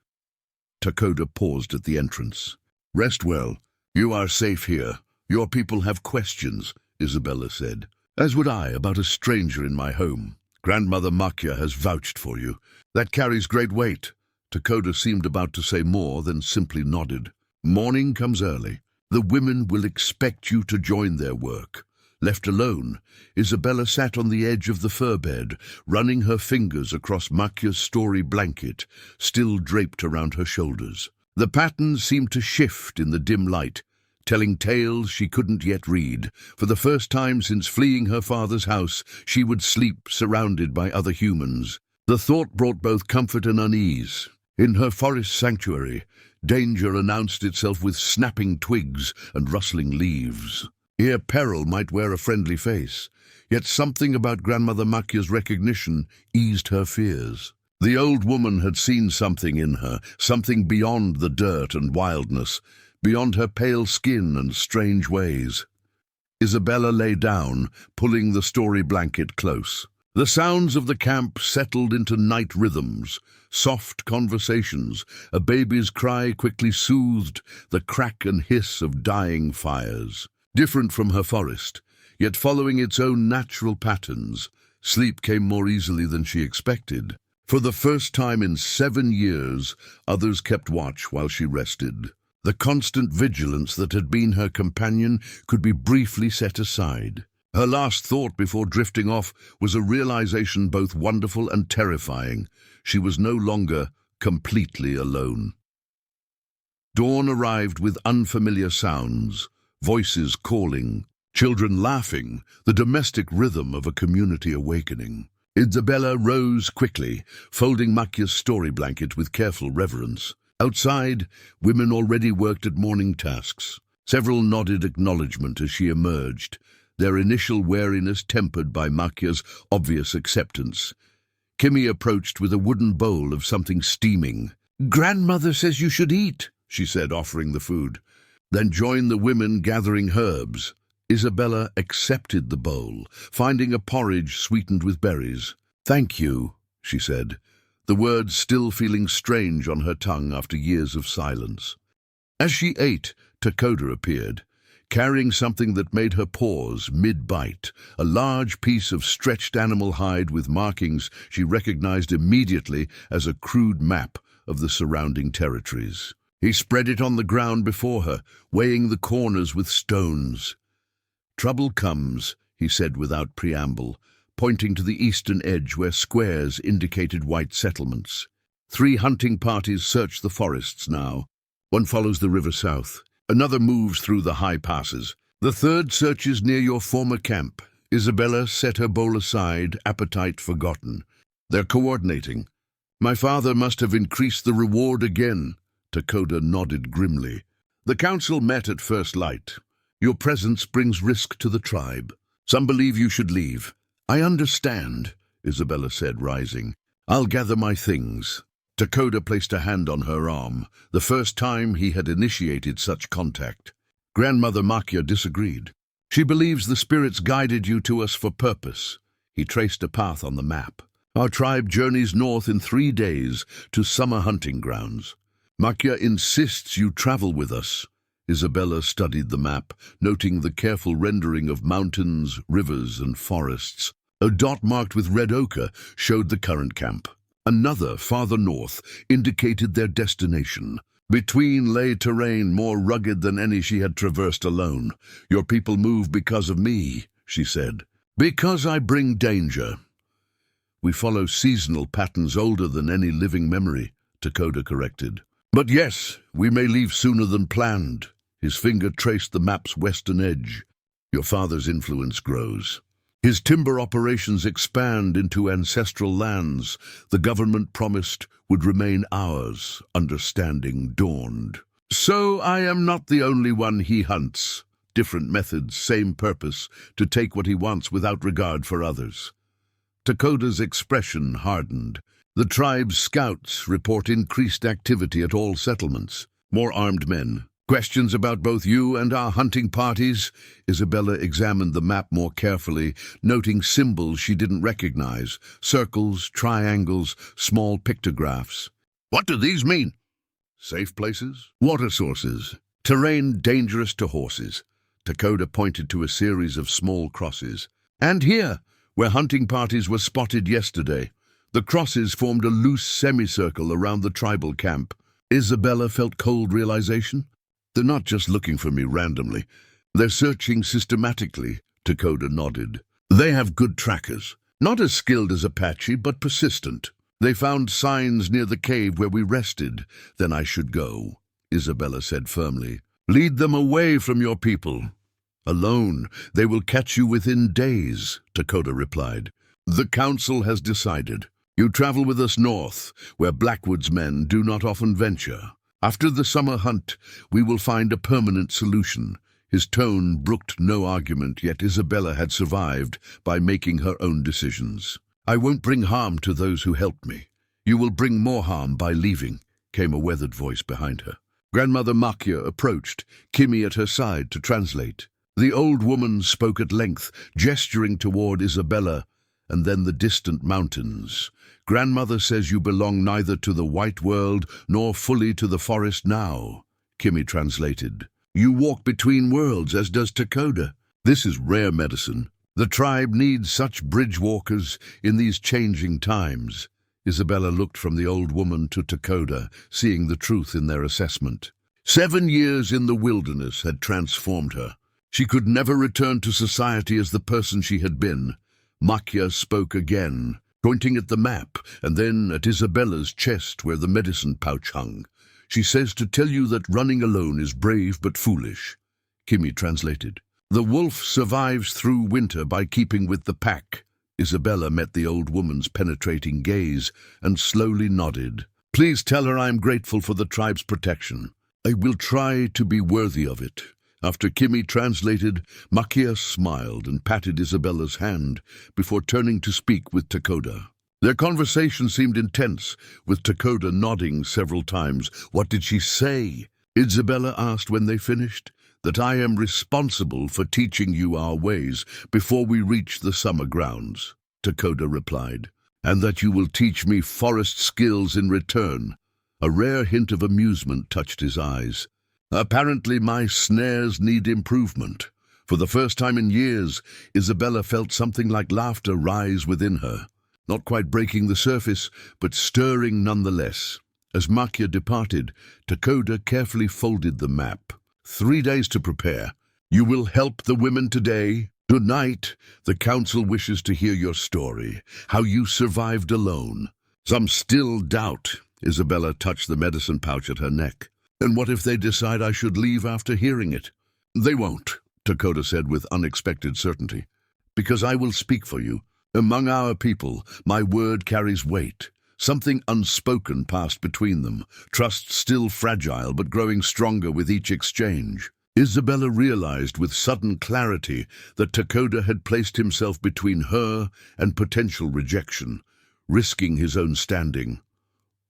Takakota paused at the entrance. Rest well. You are safe here. Your people have questions, Isabella said. As would I about a stranger in my home. Grandmother Makia has vouched for you. That carries great weight. Takakota seemed about to say more, then simply nodded. Morning comes early. The women will expect you to join their work. Left alone, Isabella sat on the edge of the fur bed, running her fingers across Makia's story blanket, still draped around her shoulders. The patterns seemed to shift in the dim light, telling tales she couldn't yet read. For the first time since fleeing her father's house, she would sleep surrounded by other humans. The thought brought both comfort and unease. In her forest sanctuary, danger announced itself with snapping twigs and rustling leaves. Here peril might wear a friendly face, yet something about Grandmother Makia's recognition eased her fears. The old woman had seen something in her, something beyond the dirt and wildness, beyond her pale skin and strange ways. Isabella lay down, pulling the story blanket close. The sounds of the camp settled into night rhythms, soft conversations. A baby's cry quickly soothed the crack and hiss of dying fires. Different from her forest, yet following its own natural patterns, sleep came more easily than she expected. For the first time in 7 years, others kept watch while she rested. The constant vigilance that had been her companion could be briefly set aside. Her last thought before drifting off was a realization both wonderful and terrifying. She was no longer completely alone. Dawn arrived with unfamiliar sounds. Voices calling, children laughing, the domestic rhythm of a community awakening. Isabella rose quickly, folding Makia's story blanket with careful reverence. Outside, women already worked at morning tasks. Several nodded acknowledgement as she emerged, their initial wariness tempered by Makia's obvious acceptance. Kimi approached with a wooden bowl of something steaming. "Grandmother says you should eat," she said, offering the food. Then joined the women gathering herbs. Isabella accepted the bowl, finding a porridge sweetened with berries. "Thank you," she said, the words still feeling strange on her tongue after years of silence. As she ate, Takakota appeared, carrying something that made her pause mid-bite, a large piece of stretched animal hide with markings she recognized immediately as a crude map of the surrounding territories. He spread it on the ground before her, weighing the corners with stones. "Trouble comes," he said without preamble, pointing to the eastern edge where squares indicated white settlements. 3 hunting parties search the forests now. One follows the river south. Another moves through the high passes. The third searches near your former camp. Isabella set her bowl aside, appetite forgotten. "They're coordinating. My father must have increased the reward again." Takakota nodded grimly. "The council met at first light. Your presence brings risk to the tribe. Some believe you should leave." "I understand," Isabella said, rising. "I'll gather my things." Takakota placed a hand on her arm, the first time he had initiated such contact. Grandmother Makia disagreed. "She believes the spirits guided you to us for purpose." He traced a path on the map. "Our tribe journeys north in 3 days to summer hunting grounds. Makia insists you travel with us." Isabella studied the map, noting the careful rendering of mountains, rivers, and forests. A dot marked with red ochre showed the current camp. Another, farther north, indicated their destination. Between lay terrain more rugged than any she had traversed alone. "Your people move because of me," she said. "Because I bring danger." "We follow seasonal patterns older than any living memory," Takakota corrected. But yes, we may leave sooner than planned. His finger traced the map's western edge. Your father's influence grows. His timber operations expand into ancestral lands the government promised would remain ours, understanding dawned. So I am not the only one he hunts. Different methods, same purpose, to take what he wants without regard for others. Takota's expression hardened. The tribe's scouts report increased activity at all settlements. More armed men. Questions about both you and our hunting parties? Isabella examined the map more carefully, noting symbols she didn't recognize. Circles, triangles, small pictographs. What do these mean? Safe places? Water sources. Terrain dangerous to horses. Takakota pointed to a series of small crosses. And here, where hunting parties were spotted yesterday. The crosses formed a loose semicircle around the tribal camp. Isabella felt cold realization. They're not just looking for me randomly. They're searching systematically, Takakota nodded. They have good trackers. Not as skilled as Apache, but persistent. They found signs near the cave where we rested. Then I should go, Isabella said firmly. Lead them away from your people. Alone, they will catch you within days, Takakota replied. The council has decided. You travel with us north, where Blackwood's men do not often venture. After the summer hunt, we will find a permanent solution. His tone brooked no argument, yet Isabella had survived by making her own decisions. I won't bring harm to those who helped me. You will bring more harm by leaving, came a weathered voice behind her. Grandmother Makia approached, Kimi at her side to translate. The old woman spoke at length, gesturing toward Isabella, and then the distant mountains. Grandmother says you belong neither to the white world nor fully to the forest now, Kimi translated. You walk between worlds, as does Takakota. This is rare medicine. The tribe needs such bridge walkers in these changing times. Isabella looked from the old woman to Takakota, seeing the truth in their assessment. 7 years in the wilderness had transformed her. She could never return to society as the person she had been. Makia spoke again, pointing at the map, and then at Isabella's chest where the medicine pouch hung. She says to tell you that running alone is brave but foolish. Kimi translated. The wolf survives through winter by keeping with the pack. Isabella met the old woman's penetrating gaze and slowly nodded. Please tell her I am grateful for the tribe's protection. I will try to be worthy of it. After Kimi translated, Makia smiled and patted Isabella's hand before turning to speak with Takakota. Their conversation seemed intense, with Takakota nodding several times. What did she say? Isabella asked when they finished. That I am responsible for teaching you our ways before we reach the summer grounds, Takakota replied, and that you will teach me forest skills in return. A rare hint of amusement touched his eyes. Apparently my snares need improvement. For the first time in years, Isabella felt something like laughter rise within her. Not quite breaking the surface, but stirring nonetheless. As Makia departed, Takakota carefully folded the map. 3 days to prepare. You will help the women today. Tonight, the council wishes to hear your story, how you survived alone. Some still doubt. Isabella touched the medicine pouch at her neck. And what if they decide I should leave after hearing it? They won't, Takakota said with unexpected certainty. Because I will speak for you. Among our people, my word carries weight. Something unspoken passed between them, trust still fragile but growing stronger with each exchange. Isabella realized with sudden clarity that Takakota had placed himself between her and potential rejection, risking his own standing.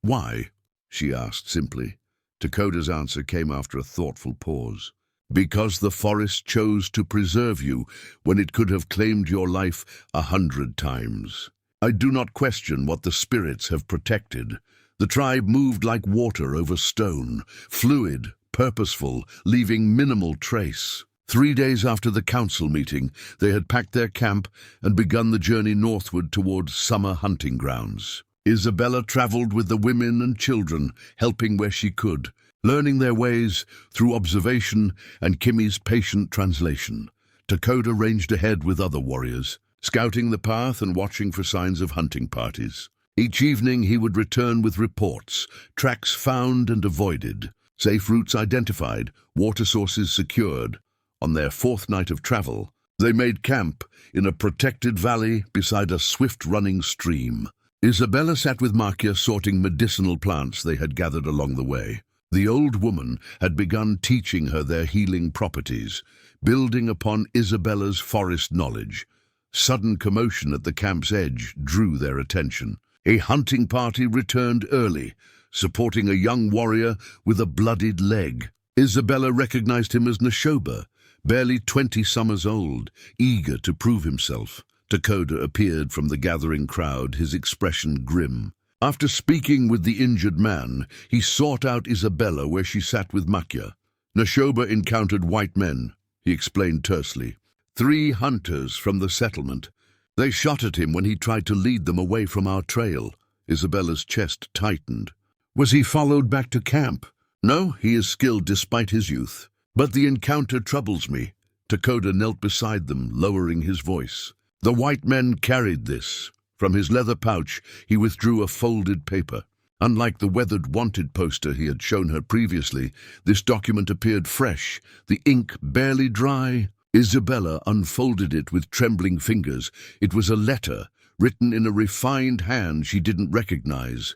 Why? She asked simply. Takota's answer came after a thoughtful pause. Because the forest chose to preserve you when it could have claimed your life 100 times. I do not question what the spirits have protected. The tribe moved like water over stone, fluid, purposeful, leaving minimal trace. 3 days after the council meeting, they had packed their camp and begun the journey northward towards summer hunting grounds. Isabella traveled with the women and children, helping where she could, learning their ways through observation and Kimi's patient translation. Takakota ranged ahead with other warriors, scouting the path and watching for signs of hunting parties. Each evening he would return with reports, tracks found and avoided, safe routes identified, water sources secured. On their fourth night of travel, they made camp in a protected valley beside a swift-running stream. Isabella sat with Makia sorting medicinal plants they had gathered along the way. The old woman had begun teaching her their healing properties, building upon Isabella's forest knowledge. Sudden commotion at the camp's edge drew their attention. A hunting party returned early, supporting a young warrior with a bloodied leg. Isabella recognized him as Neshoba, barely 20 summers old, eager to prove himself. Takakota appeared from the gathering crowd, his expression grim. After speaking with the injured man, he sought out Isabella where she sat with Makia. Neshoba encountered white men, he explained tersely. 3 hunters from the settlement. They shot at him when he tried to lead them away from our trail. Isabella's chest tightened. Was he followed back to camp? No, he is skilled despite his youth. But the encounter troubles me. Takakota knelt beside them, lowering his voice. The white men carried this. From his leather pouch, he withdrew a folded paper. Unlike the weathered wanted poster he had shown her previously, this document appeared fresh, the ink barely dry. Isabella unfolded it with trembling fingers. It was a letter, written in a refined hand she didn't recognize.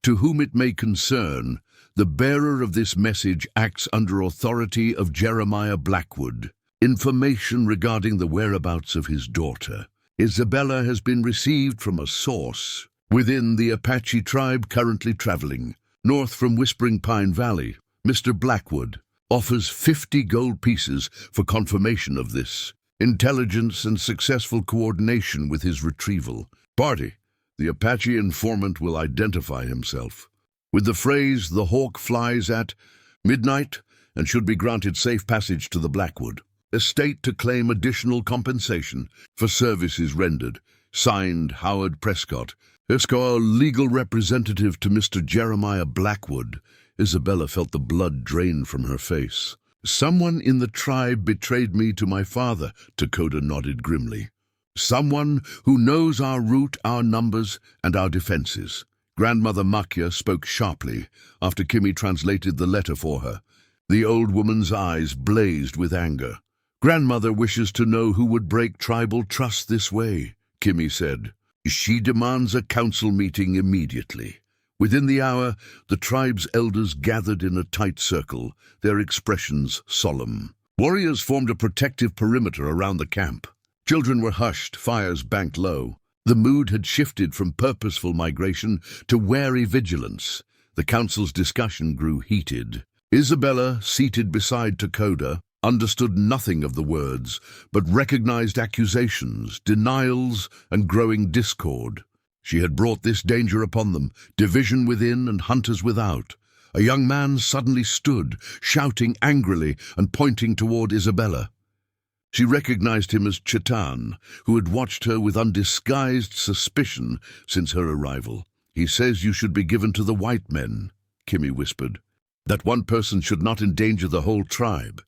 To whom it may concern, the bearer of this message acts under authority of Jeremiah Blackwood. Information regarding the whereabouts of his daughter. Isabella has been received from a source within the Apache tribe currently traveling north from Whispering Pine Valley. Mr. Blackwood offers 50 gold pieces for confirmation of this. Intelligence and successful coordination with his retrieval. Party, the Apache informant will identify himself with the phrase, "The hawk flies at midnight," and should be granted safe passage to the Blackwood estate to claim additional compensation for services rendered. Signed, Howard Prescott, Esquire, legal representative to Mr. Jeremiah Blackwood. Isabella felt the blood drain from her face. Someone in the tribe betrayed me to my father, Takakota nodded grimly. Someone who knows our route, our numbers, and our defenses. Grandmother Makia spoke sharply after Kimi translated the letter for her. The old woman's eyes blazed with anger. Grandmother wishes to know who would break tribal trust this way, Kimi said. She demands a council meeting immediately. Within the hour, the tribe's elders gathered in a tight circle, their expressions solemn. Warriors formed a protective perimeter around the camp. Children were hushed, fires banked low. The mood had shifted from purposeful migration to wary vigilance. The council's discussion grew heated. Isabella, seated beside Takakota, understood nothing of the words, but recognized accusations, denials, and growing discord. She had brought this danger upon them, division within and hunters without. A young man suddenly stood, shouting angrily and pointing toward Isabella. She recognized him as Chetan, who had watched her with undisguised suspicion since her arrival. He says you should be given to the white men, Kimi whispered. That one person should not endanger the whole tribe.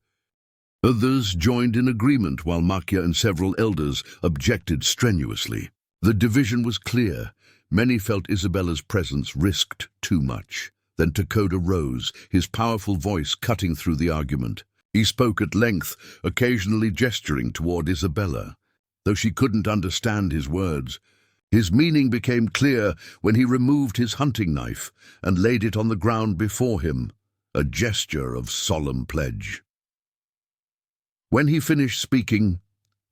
Others joined in agreement while Makia and several elders objected strenuously. The division was clear. Many felt Isabella's presence risked too much. Then Takakota rose, his powerful voice cutting through the argument. He spoke at length, occasionally gesturing toward Isabella, though she couldn't understand his words. His meaning became clear when he removed his hunting knife and laid it on the ground before him, a gesture of solemn pledge. When he finished speaking,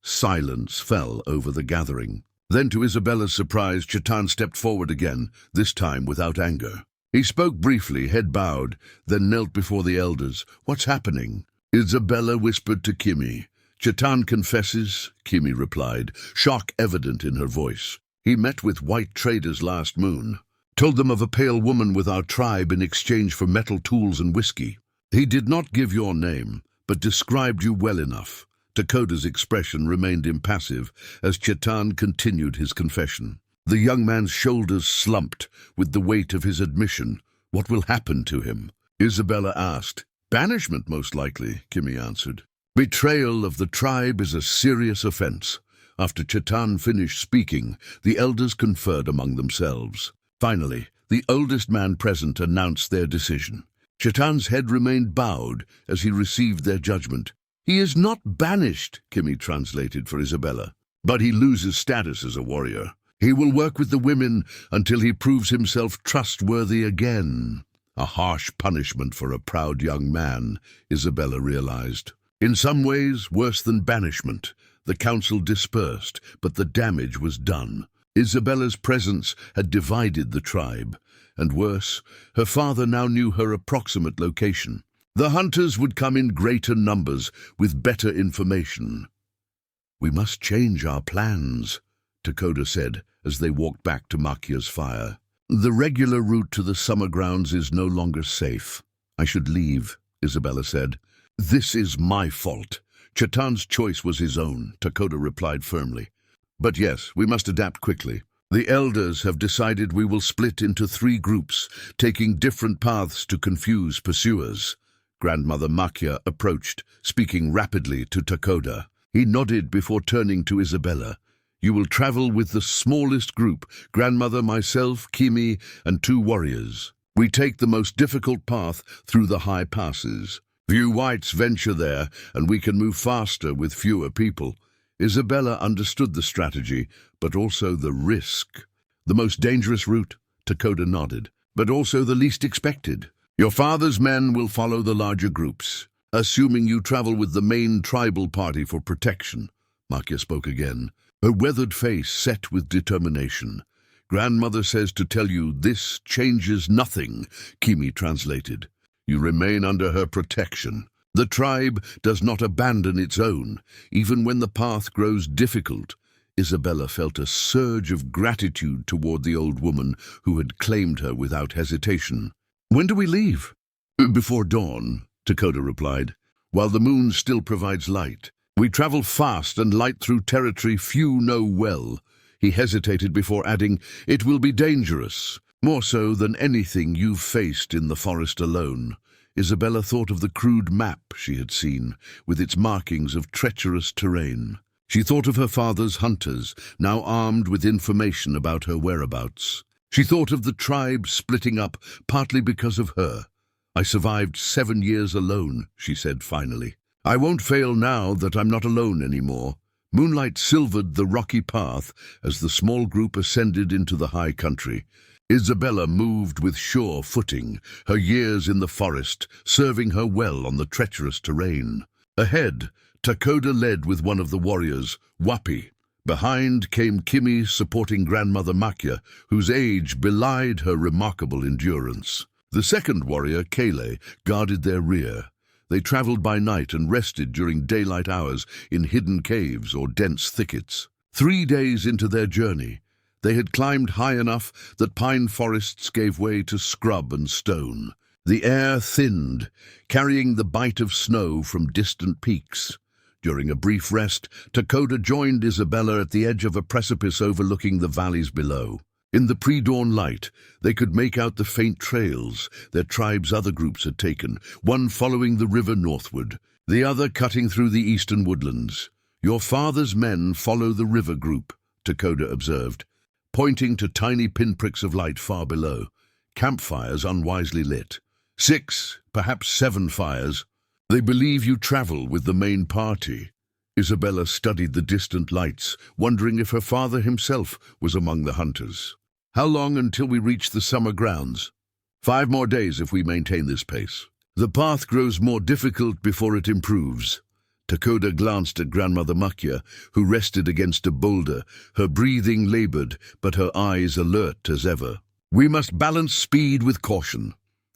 silence fell over the gathering. Then, to Isabella's surprise, Chetan stepped forward again, this time without anger. He spoke briefly, head bowed, then knelt before the elders. What's happening? Isabella whispered to Kimi. Chetan confesses, Kimi replied, shock evident in her voice. He met with white traders last moon. Told them of a pale woman with our tribe in exchange for metal tools and whiskey. He did not give your name, but described you well enough. Takota's expression remained impassive as Chetan continued his confession. The young man's shoulders slumped with the weight of his admission. What will happen to him? Isabella asked. Banishment, most likely, Kimi answered. Betrayal of the tribe is a serious offense. After Chetan finished speaking, the elders conferred among themselves. Finally, the oldest man present announced their decision. Chetan's head remained bowed as he received their judgment. "He is not banished," Kimi translated for Isabella, "but he loses status as a warrior. He will work with the women until he proves himself trustworthy again." A harsh punishment for a proud young man, Isabella realized. In some ways, worse than banishment. The council dispersed, but the damage was done. Isabella's presence had divided the tribe, and worse, her father now knew her approximate location. The hunters would come in greater numbers with better information. "We must change our plans," Takakota said as they walked back to Makia's fire. "The regular route to the summer grounds is no longer safe." "I should leave," Isabella said. "This is my fault." Chetan's choice was his own, Takakota replied firmly. "But yes, we must adapt quickly. The elders have decided we will split into 3 groups, taking different paths to confuse pursuers." Grandmother Makia approached, speaking rapidly to Takakota. He nodded before turning to Isabella. "You will travel with the smallest group, grandmother, myself, Kimi, and 2 warriors. We take the most difficult path through the high passes. Few whites venture there, and we can move faster with fewer people." Isabella understood the strategy, but also the risk. "The most dangerous route," Takakota nodded, "but also the least expected. Your father's men will follow the larger groups, assuming you travel with the main tribal party for protection." Makia spoke again, her weathered face set with determination. "Grandmother says to tell you this changes nothing," Kimi translated. "You remain under her protection. The tribe does not abandon its own, even when the path grows difficult." Isabella felt a surge of gratitude toward the old woman who had claimed her without hesitation. "When do we leave?" "Before dawn," Takakota replied, "while the moon still provides light. We travel fast and light through territory few know well." He hesitated before adding, "It will be dangerous, more so than anything you've faced in the forest alone." Isabella thought of the crude map she had seen, with its markings of treacherous terrain. She thought of her father's hunters, now armed with information about her whereabouts. She thought of the tribe splitting up, partly because of her. "I survived 7 years alone," she said finally. "I won't fail now that I'm not alone anymore." Moonlight silvered the rocky path as the small group ascended into the high country. Isabella moved with sure footing, her years in the forest serving her well on the treacherous terrain. Ahead, Takakota led with one of the warriors, Wapi. Behind came Kimi supporting Grandmother Makia, whose age belied her remarkable endurance. The second warrior, Kele, guarded their rear. They traveled by night and rested during daylight hours in hidden caves or dense thickets. 3 days into their journey, they had climbed high enough that pine forests gave way to scrub and stone. The air thinned, carrying the bite of snow from distant peaks. During a brief rest, Takakota joined Isabella at the edge of a precipice overlooking the valleys below. In the pre-dawn light, they could make out the faint trails their tribe's other groups had taken, one following the river northward, the other cutting through the eastern woodlands. "Your father's men follow the river group," Takakota observed, pointing to tiny pinpricks of light far below, campfires unwisely lit. 6, perhaps 7 fires. "They believe you travel with the main party." Isabella studied the distant lights, wondering if her father himself was among the hunters. "How long until we reach the summer grounds?" 5 more days if we maintain this pace. "The path grows more difficult before it improves." Takakota glanced at Grandmother Makia, who rested against a boulder, her breathing labored, but her eyes alert as ever. "We must balance speed with caution."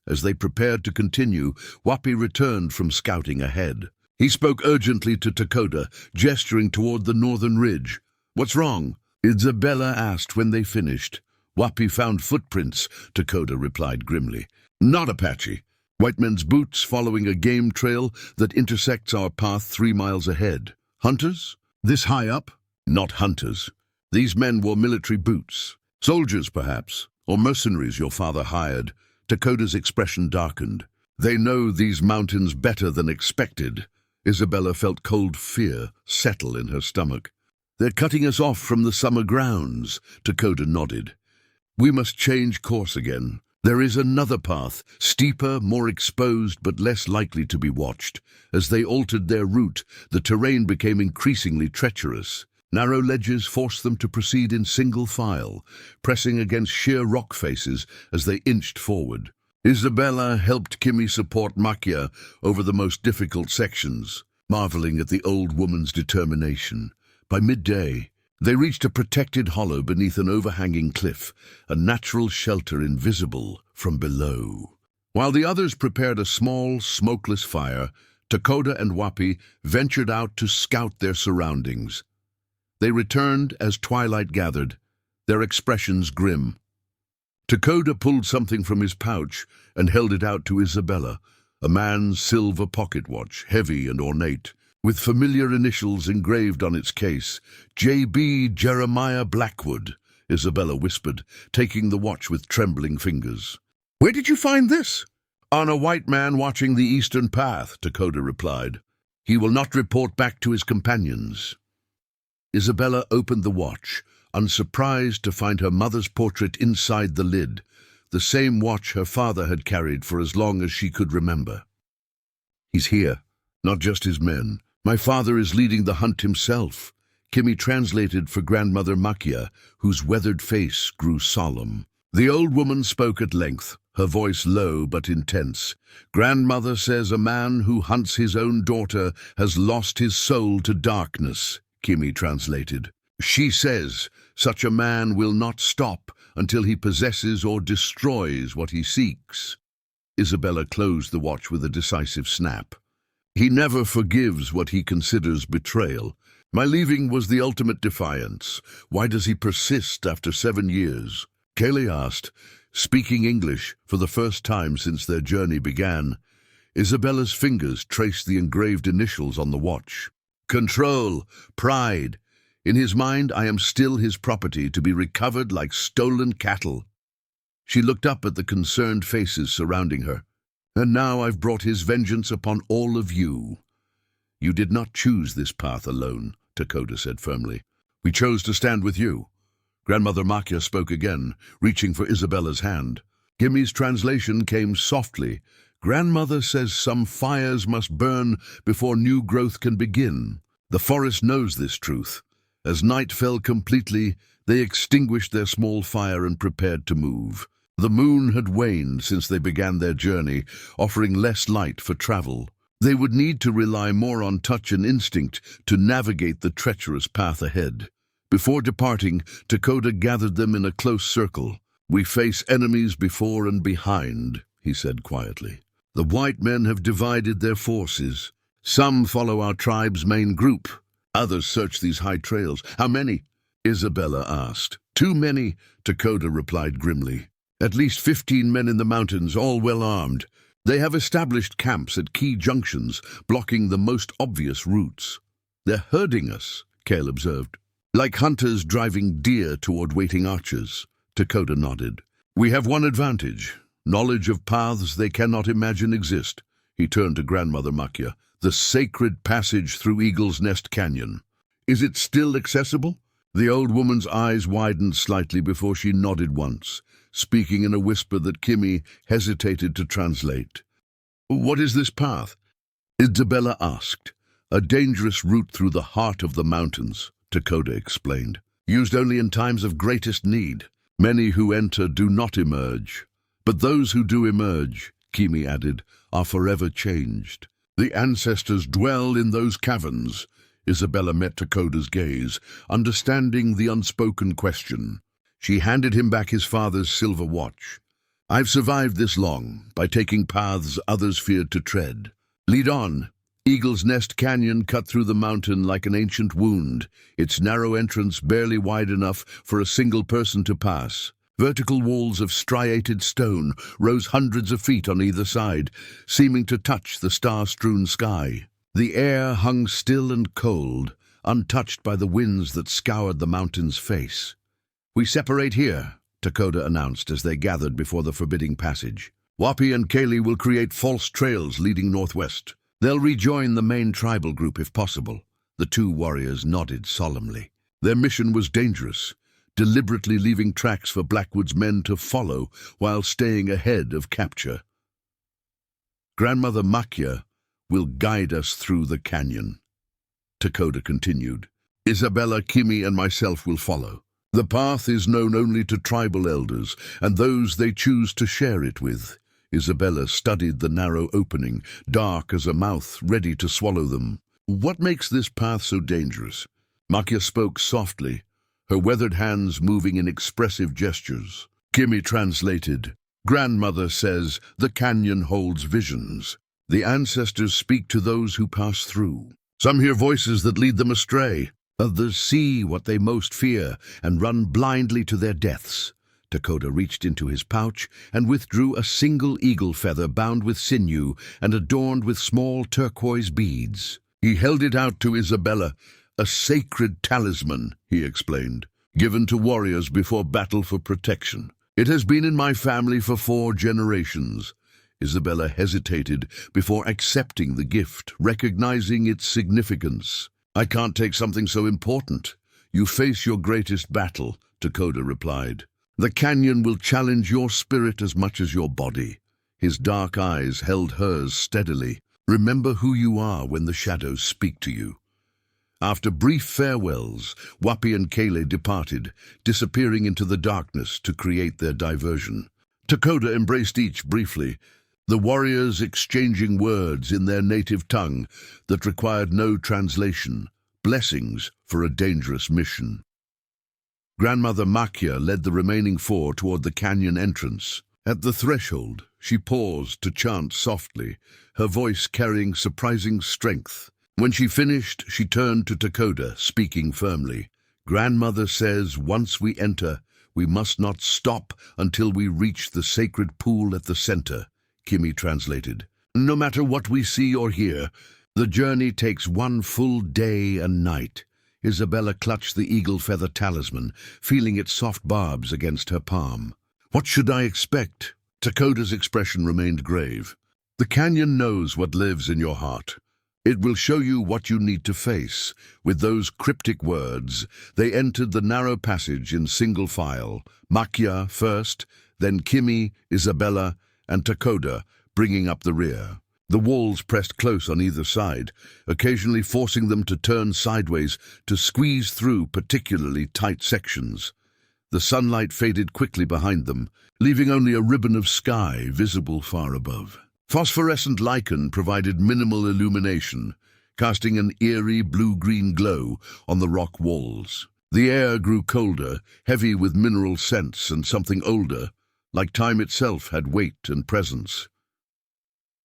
As they prepared to continue, Wapi returned from scouting ahead. He spoke urgently to Takakota, gesturing toward the northern ridge. "What's wrong?" Isabella asked when they finished. "Wapi found footprints," Takakota replied grimly. "Not Apache. White men's boots following a game trail that intersects our path 3 miles ahead. Hunters? This high up? Not hunters. These men wore military boots. Soldiers, perhaps, or mercenaries your father hired." Takota's expression darkened. "They know these mountains better than expected." Isabella felt cold fear settle in her stomach. "They're cutting us off from the summer grounds," Takakota nodded. We must change course again. There is another path, steeper, more exposed, but less likely to be watched. As they altered their route, the terrain became increasingly treacherous. Narrow ledges forced them to proceed in single file, pressing against sheer rock faces as they inched forward. Isabella helped Kimmy support Makia over the most difficult sections, marveling at the old woman's determination. By midday, they reached a protected hollow beneath an overhanging cliff, a natural shelter invisible from below. While the others prepared a small, smokeless fire, Takakota and Wapi ventured out to scout their surroundings. They returned as twilight gathered, their expressions grim. Takakota pulled something from his pouch and held it out to Isabella, a man's silver pocket watch, heavy and ornate, with familiar initials engraved on its case. J.B. Jeremiah Blackwood, Isabella whispered, taking the watch with trembling fingers. "Where did you find this?" "On a white man watching the eastern path," Takakota replied. "He will not report back to his companions." Isabella opened the watch, unsurprised to find her mother's portrait inside the lid, the same watch her father had carried for as long as she could remember. "He's here, not just his men. My father is leading the hunt himself," Kimmy translated for Grandmother Makia, whose weathered face grew solemn. The old woman spoke at length, her voice low but intense. "Grandmother says a man who hunts his own daughter has lost his soul to darkness," Kimmy translated. "She says such a man will not stop until he possesses or destroys what he seeks." Isabella closed the watch with a decisive snap. "He never forgives what he considers betrayal. My leaving was the ultimate defiance. Why does he persist after 7 years?" Kaylee asked, speaking English for the first time since their journey began. Isabella's fingers traced the engraved initials on the watch. "Control, pride. In his mind, I am still his property, to be recovered like stolen cattle." She looked up at the concerned faces surrounding her. "And now I've brought his vengeance upon all of you." "You did not choose this path alone," Takakota said firmly. "We chose to stand with you." Grandmother Makia spoke again, reaching for Isabella's hand. Kimmy's translation came softly. "Grandmother says some fires must burn before new growth can begin. The forest knows this truth. As night fell completely, they extinguished their small fire and prepared to move. The moon had waned since they began their journey, offering less light for travel. They would need to rely more on touch and instinct to navigate the treacherous path ahead. Before departing, Takakota gathered them in a close circle. "We face enemies before and behind," he said quietly. "The white men have divided their forces. Some follow our tribe's main group. Others search these high trails." "How many?" Isabella asked. "Too many," Takakota replied grimly. "At least 15 men in the mountains, all well armed. They have established camps at key junctions, blocking the most obvious routes." "They're herding us," Kale observed. "Like hunters driving deer toward waiting archers," Takakota nodded. "We have one advantage, knowledge of paths they cannot imagine exist." He turned to Grandmother Makia. "The sacred passage through Eagle's Nest Canyon. Is it still accessible?" The old woman's eyes widened slightly before she nodded once, speaking in a whisper that Kimmy hesitated to translate. "What is this path?" Isabella asked. "A dangerous route through the heart of the mountains," Takakota explained. "Used only in times of greatest need. Many who enter do not emerge. But those who do emerge," Kimmy added, "are forever changed. The ancestors dwell in those caverns." Isabella met Takota's gaze, understanding the unspoken question. She handed him back his father's silver watch. "I've survived this long, by taking paths others feared to tread. Lead on." Eagle's Nest Canyon cut through the mountain like an ancient wound, its narrow entrance barely wide enough for a single person to pass. Vertical walls of striated stone rose hundreds of feet on either side, seeming to touch the star-strewn sky. The air hung still and cold, untouched by the winds that scoured the mountain's face. "We separate here," Takakota announced as they gathered before the forbidding passage. "Wapi and Kaylee will create false trails leading northwest. They'll rejoin the main tribal group if possible." The two warriors nodded solemnly. Their mission was dangerous, deliberately leaving tracks for Blackwood's men to follow while staying ahead of capture. Grandmother Makia will guide us through the canyon, Takakota continued. Isabella, Kimi, and myself will follow. The path is known only to tribal elders and those they choose to share it with. Isabella studied the narrow opening, dark as a mouth ready to swallow them. What makes this path so dangerous? Makia spoke softly, her weathered hands moving in expressive gestures. Kimi translated. Grandmother says the canyon holds visions. The ancestors speak to those who pass through. Some hear voices that lead them astray. Others see what they most fear and run blindly to their deaths. Takakota reached into his pouch and withdrew a single eagle feather bound with sinew and adorned with small turquoise beads. He held it out to Isabella. A sacred talisman, he explained, given to warriors before battle for protection. It has been in my family for 4 generations. Isabella hesitated before accepting the gift, recognizing its significance. I can't take something so important. You face your greatest battle, Takakota replied. The canyon will challenge your spirit as much as your body. His dark eyes held hers steadily. Remember who you are when the shadows speak to you. After brief farewells, Wapi and Kele departed, disappearing into the darkness to create their diversion. Takakota embraced each briefly, the warriors exchanging words in their native tongue that required no translation, blessings for a dangerous mission. Grandmother Makia led the remaining 4 toward the canyon entrance. At the threshold, she paused to chant softly, her voice carrying surprising strength. When she finished, she turned to Takakota, speaking firmly. Grandmother says once we enter, we must not stop until we reach the sacred pool at the center, Kimi translated. No matter what we see or hear, the journey takes 1 full day and night. Isabella clutched the eagle feather talisman, feeling its soft barbs against her palm. What should I expect? Takota's expression remained grave. The canyon knows what lives in your heart. It will show you what you need to face. With those cryptic words, they entered the narrow passage in single file, Makia first, then Kimi, Isabella, and Takakota, bringing up the rear. The walls pressed close on either side, occasionally forcing them to turn sideways to squeeze through particularly tight sections. The sunlight faded quickly behind them, leaving only a ribbon of sky visible far above. Phosphorescent lichen provided minimal illumination, casting an eerie blue-green glow on the rock walls. The air grew colder, heavy with mineral scents and something older, like time itself had weight and presence.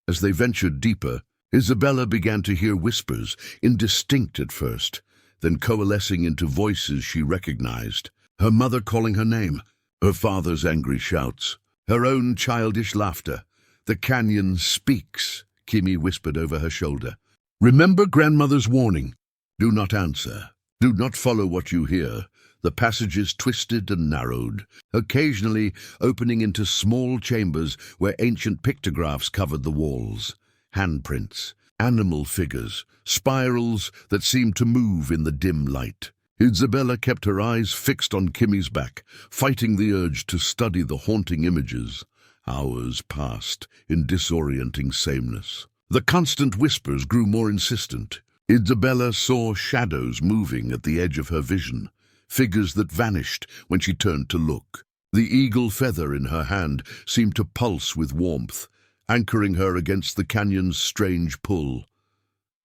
As they ventured deeper, Isabella began to hear whispers, indistinct at first, then coalescing into voices she recognized. Her mother calling her name, her father's angry shouts, her own childish laughter. The canyon speaks, Kimi whispered over her shoulder. Remember grandmother's warning. Do not answer. Do not follow what you hear. The passages twisted and narrowed, occasionally opening into small chambers where ancient pictographs covered the walls. Handprints, animal figures, spirals that seemed to move in the dim light. Isabella kept her eyes fixed on Kimi's back, fighting the urge to study the haunting images. Hours passed in disorienting sameness. The constant whispers grew more insistent. Isabella saw shadows moving at the edge of her vision, figures that vanished when she turned to look. The eagle feather in her hand seemed to pulse with warmth, anchoring her against the canyon's strange pull.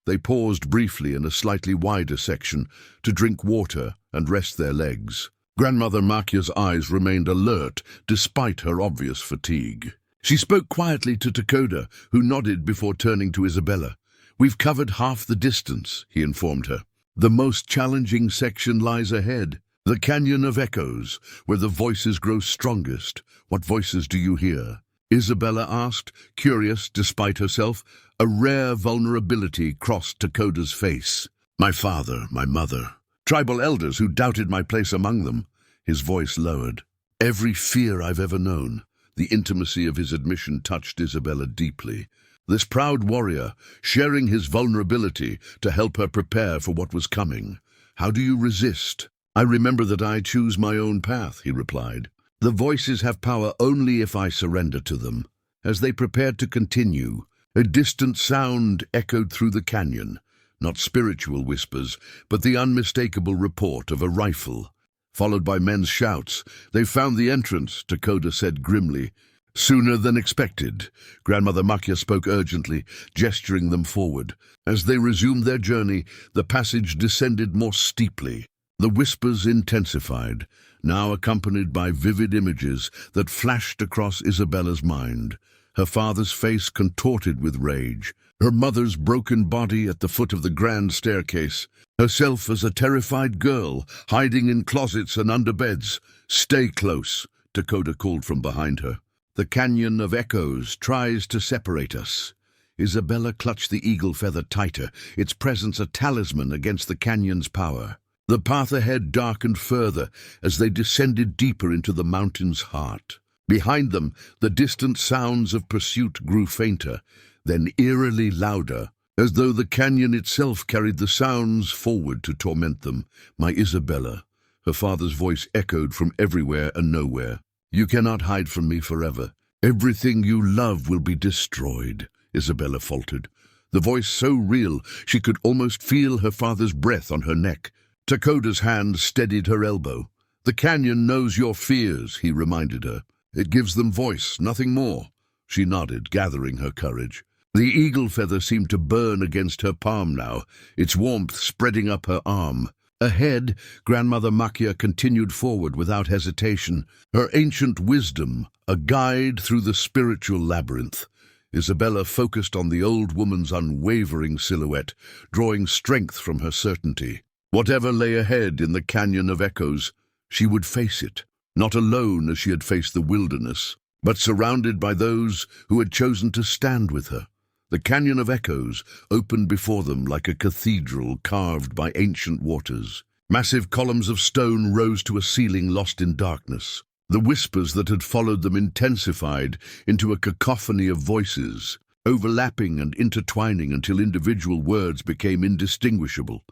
They paused briefly in a slightly wider section to drink water and rest their legs. Grandmother Makia's eyes remained alert despite her obvious fatigue. She spoke quietly to Takakota, who nodded before turning to Isabella. We've covered half the distance, he informed her. The most challenging section lies ahead, the Canyon of Echoes, where the voices grow strongest. What voices do you hear? Isabella asked, curious despite herself. A rare vulnerability crossed Takota's face. My father, my mother. Tribal elders who doubted my place among them. His voice lowered. Every fear I've ever known. The intimacy of his admission touched Isabella deeply. This proud warrior, sharing his vulnerability to help her prepare for what was coming. How do you resist? I remember that I choose my own path, he replied. The voices have power only if I surrender to them. As they prepared to continue, a distant sound echoed through the canyon, not spiritual whispers, but the unmistakable report of a rifle. Followed by men's shouts, they found the entrance, Takakota said grimly. Sooner than expected, Grandmother Makia spoke urgently, gesturing them forward. As they resumed their journey, the passage descended more steeply. The whispers intensified, now accompanied by vivid images that flashed across Isabella's mind. Her father's face contorted with rage, her mother's broken body at the foot of the grand staircase, herself as a terrified girl, hiding in closets and under beds. Stay close, Takakota called from behind her. The canyon of echoes tries to separate us. Isabella clutched the eagle feather tighter, its presence a talisman against the canyon's power. The path ahead darkened further as they descended deeper into the mountain's heart. Behind them, the distant sounds of pursuit grew fainter, then eerily louder, as though the canyon itself carried the sounds forward to torment them. My Isabella, her father's voice echoed from everywhere and nowhere. You cannot hide from me forever. Everything you love will be destroyed, Isabella faltered, the voice so real she could almost feel her father's breath on her neck. Takota's hand steadied her elbow. The canyon knows your fears, he reminded her. It gives them voice, nothing more. She nodded, gathering her courage. The eagle feather seemed to burn against her palm now, its warmth spreading up her arm. Ahead, Grandmother Makia continued forward without hesitation, her ancient wisdom a guide through the spiritual labyrinth. Isabella focused on the old woman's unwavering silhouette, drawing strength from her certainty. Whatever lay ahead in the canyon of echoes, she would face it, not alone as she had faced the wilderness, but surrounded by those who had chosen to stand with her. The canyon of echoes opened before them like a cathedral carved by ancient waters. Massive columns of stone rose to a ceiling lost in darkness. The whispers that had followed them intensified into a cacophony of voices, overlapping and intertwining until individual words became indistinguishable.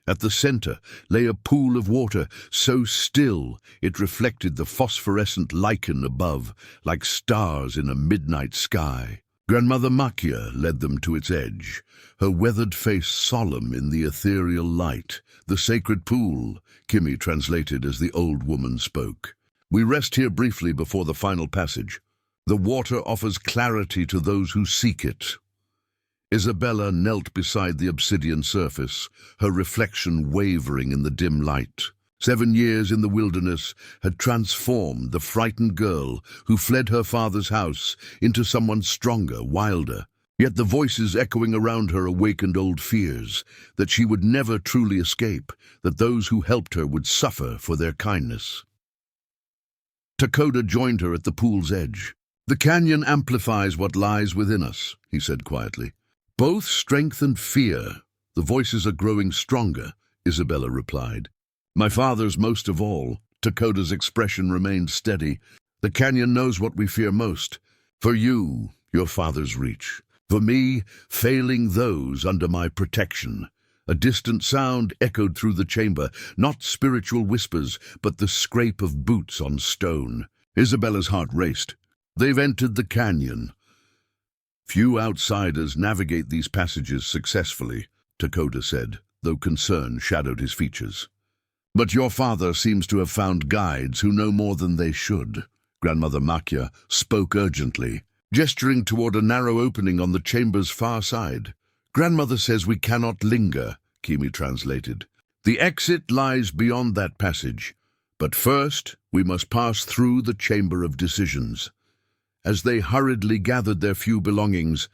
At the center lay a pool of water, so still it reflected the phosphorescent lichen above, like stars in a midnight sky. Grandmother Makia led them to its edge, her weathered face solemn in the ethereal light. The sacred pool, Kimi translated as the old woman spoke. We rest here briefly before the final passage. The water offers clarity to those who seek it. Isabella knelt beside the obsidian surface, her reflection wavering in the dim light. 7 years in the wilderness had transformed the frightened girl who fled her father's house into someone stronger, wilder. Yet the voices echoing around her awakened old fears, that she would never truly escape, that those who helped her would suffer for their kindness. Takakota joined her at the pool's edge. The canyon amplifies what lies within us, he said quietly. Both strength and fear. The voices are growing stronger, Isabella replied. My father's most of all. Takota's expression remained steady. The canyon knows what we fear most. For you, your father's reach. For me, failing those under my protection. A distant sound echoed through the chamber, not spiritual whispers, but the scrape of boots on stone. Isabella's heart raced. They've entered the canyon. Few outsiders navigate these passages successfully, Takakota said, though concern shadowed his features. But your father seems to have found guides who know more than they should. Grandmother Makia spoke urgently, gesturing toward a narrow opening on the chamber's far side. Grandmother says we cannot linger, Kimi translated. The exit lies beyond that passage, but first we must pass through the chamber of decisions. As they hurriedly gathered their few belongings,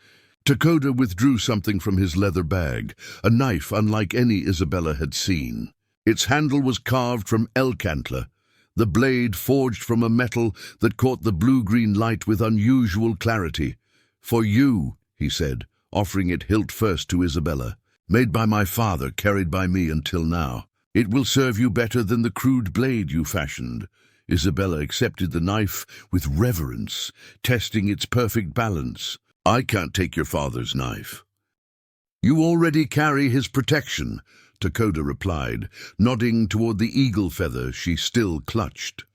Takakota withdrew something from his leather bag, a knife unlike any Isabella had seen. Its handle was carved from elk antler, the blade forged from a metal that caught the blue-green light with unusual clarity. For you, he said, offering it hilt first to Isabella. Made by my father, carried by me until now. It will serve you better than the crude blade you fashioned. Isabella accepted the knife with reverence, testing its perfect balance. I can't take your father's knife. You already carry his protection, Takakota replied, nodding toward the eagle feather she still clutched.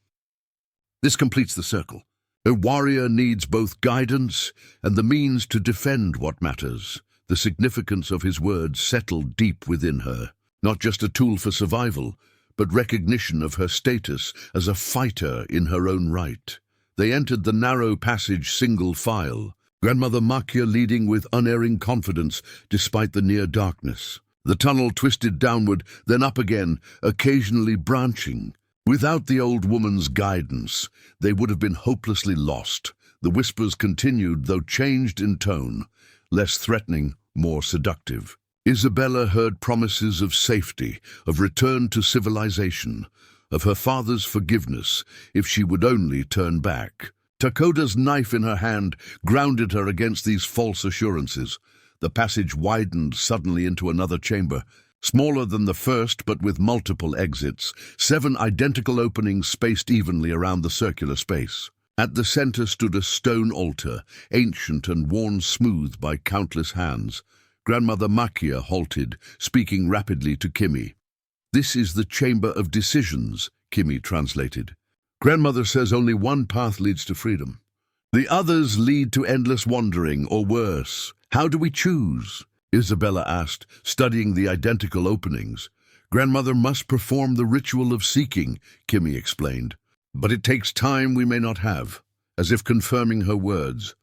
This completes the circle. A warrior needs both guidance and the means to defend what matters. The significance of his words settled deep within her. Not just a tool for survival, but recognition of her status as a fighter in her own right. They entered the narrow passage single file, Grandmother Makia leading with unerring confidence despite the near darkness. The tunnel twisted downward, then up again, occasionally branching. Without the old woman's guidance, they would have been hopelessly lost. The whispers continued, though changed in tone, less threatening, more seductive. Isabella heard promises of safety, of return to civilization, of her father's forgiveness if she would only turn back. Takoda's knife in her hand grounded her against these false assurances. The passage widened suddenly into another chamber, smaller than the first but with multiple exits, 7 identical openings spaced evenly around the circular space. At the center stood a stone altar, ancient and worn smooth by countless hands. Grandmother Makia halted, speaking rapidly to Kimi. "This is the Chamber of Decisions," Kimi translated. "Grandmother says only one path leads to freedom. The others lead to endless wandering, or worse. How do we choose?" Isabella asked, studying the identical openings. "Grandmother must perform the ritual of seeking," Kimi explained. "But it takes time we may not have," as if confirming her words.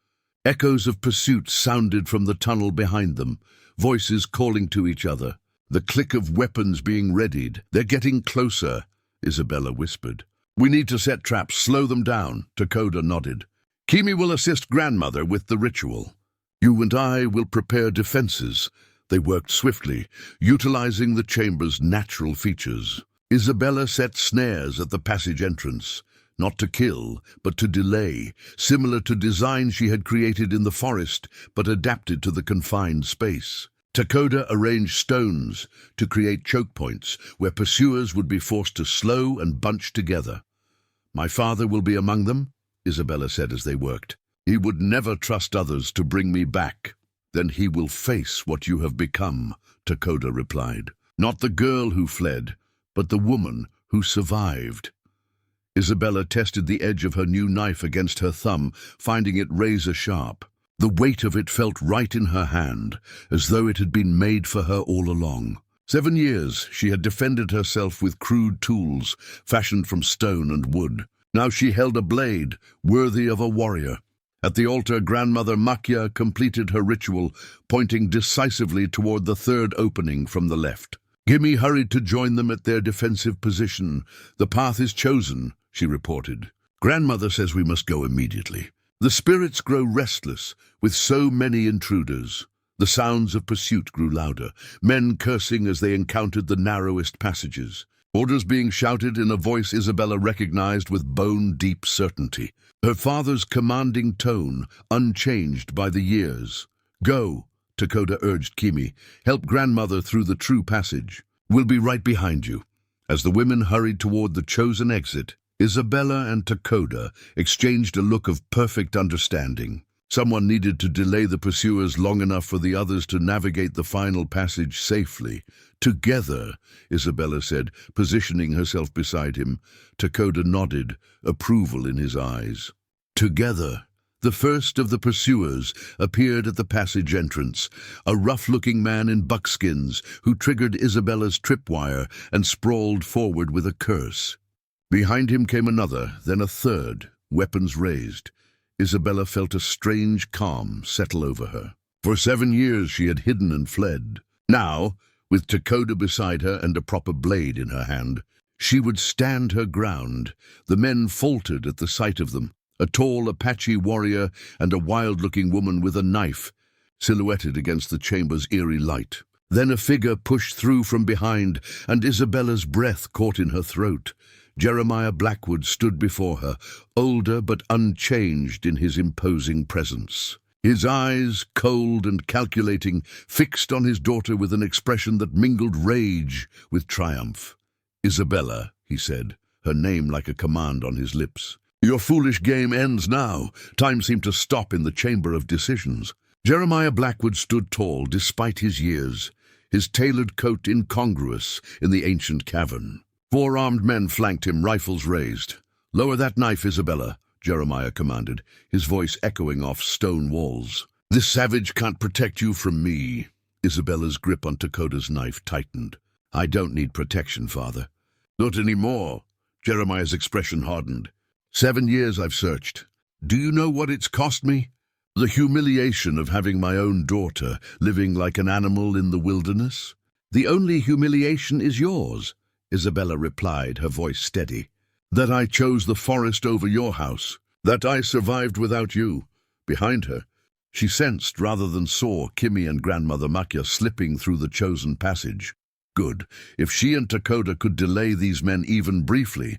Echoes of pursuit sounded from the tunnel behind them, voices calling to each other. The click of weapons being readied. "They're getting closer," Isabella whispered. "We need to set traps, slow them down," Takakota nodded. "Kimi will assist Grandmother with the ritual. You and I will prepare defenses." They worked swiftly, utilizing the chamber's natural features. Isabella set snares at the passage entrance, not to kill, but to delay, similar to designs she had created in the forest, but adapted to the confined space. Takakota arranged stones to create choke points where pursuers would be forced to slow and bunch together. "My father will be among them," Isabella said as they worked. "He would never trust others to bring me back." "Then he will face what you have become," Takakota replied. "Not the girl who fled, but the woman who survived." Isabella tested the edge of her new knife against her thumb, finding it razor-sharp. The weight of it felt right in her hand, as though it had been made for her all along. 7 years she had defended herself with crude tools, fashioned from stone and wood. Now she held a blade, worthy of a warrior. At the altar, Grandmother Makia completed her ritual, pointing decisively toward the 3rd opening from the left. Kimi hurried to join them at their defensive position. "The path is chosen," she reported. "Grandmother says we must go immediately. The spirits grow restless with so many intruders." The sounds of pursuit grew louder, men cursing as they encountered the narrowest passages. Orders being shouted in a voice Isabella recognized with bone-deep certainty. Her father's commanding tone, unchanged by the years. "Go," Takakota urged Kimi. "Help Grandmother through the true passage. We'll be right behind you." As the women hurried toward the chosen exit, Isabella and Takakota exchanged a look of perfect understanding. Someone needed to delay the pursuers long enough for the others to navigate the final passage safely. "Together," Isabella said, positioning herself beside him. Takakota nodded, approval in his eyes. Together. The first of the pursuers appeared at the passage entrance, a rough-looking man in buckskins who triggered Isabella's tripwire and sprawled forward with a curse. Behind him came another, then a third, weapons raised. Isabella felt a strange calm settle over her. For 7 years she had hidden and fled. Now, with Takakota beside her and a proper blade in her hand, she would stand her ground. The men faltered at the sight of them, a tall Apache warrior and a wild-looking woman with a knife, silhouetted against the chamber's eerie light. Then a figure pushed through from behind, and Isabella's breath caught in her throat. Jeremiah Blackwood stood before her, older but unchanged in his imposing presence. His eyes, cold and calculating, fixed on his daughter with an expression that mingled rage with triumph. "Isabella," he said, her name like a command on his lips. "Your foolish game ends now." Time seemed to stop in the chamber of decisions. Jeremiah Blackwood stood tall despite his years. his tailored coat incongruous in the ancient cavern. 4 armed men flanked him, rifles raised. "Lower that knife, Isabella," Jeremiah commanded, his voice echoing off stone walls. "This savage can't protect you from me." Isabella's grip on Takota's knife tightened. "I don't need protection, Father." "Not anymore." Jeremiah's expression hardened. 7 years I've searched. Do you know what it's cost me? The humiliation of having my own daughter living like an animal in the wilderness. "The only humiliation is yours," Isabella replied, her voice steady. "That I chose the forest over your house. That I survived without you." Behind her, she sensed rather than saw Kimmy and Grandmother Makya slipping through the chosen passage. Good. If she and Takakota could delay these men even briefly,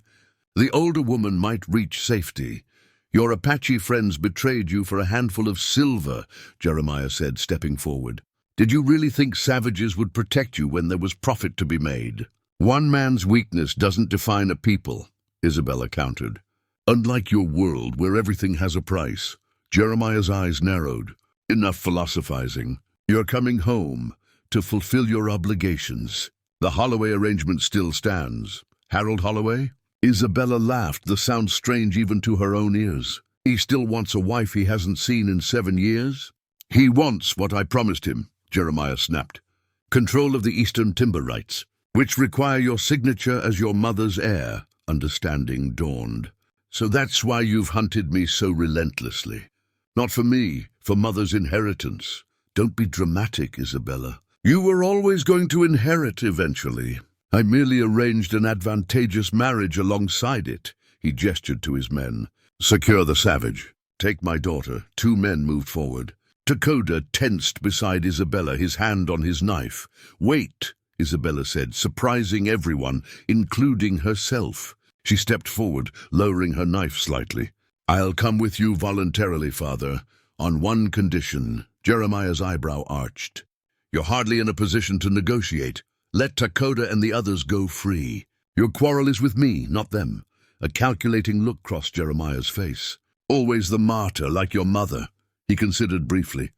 the older woman might reach safety. "Your Apache friends betrayed you for a handful of silver," Jeremiah said, stepping forward. "Did you really think savages would protect you when there was profit to be made?" "One man's weakness doesn't define a people," Isabella countered. "Unlike your world, where everything has a price." Jeremiah's eyes narrowed. "Enough philosophizing. You're coming home to fulfill your obligations. The Holloway arrangement still stands." "Harold Holloway?" Isabella laughed, the sound strange even to her own ears. "He still wants a wife he hasn't seen in 7 years?" "He wants what I promised him," Jeremiah snapped. "Control of the Eastern timber rights, which require your signature as your mother's heir." Understanding dawned. "So that's why you've hunted me so relentlessly. Not for me, for Mother's inheritance." "Don't be dramatic, Isabella. You were always going to inherit eventually. I merely arranged an advantageous marriage alongside it." He gestured to his men. "Secure the savage. Take my daughter." 2 men moved forward. Takakota tensed beside Isabella, his hand on his knife. "Wait," Isabella said, surprising everyone, including herself. She stepped forward, lowering her knife slightly. "I'll come with you voluntarily, Father, on one condition." Jeremiah's eyebrow arched. "You're hardly in a position to negotiate. Let Takakota and the others go free. Your quarrel is with me, not them." A calculating look crossed Jeremiah's face. "Always the martyr, like your mother." He considered briefly.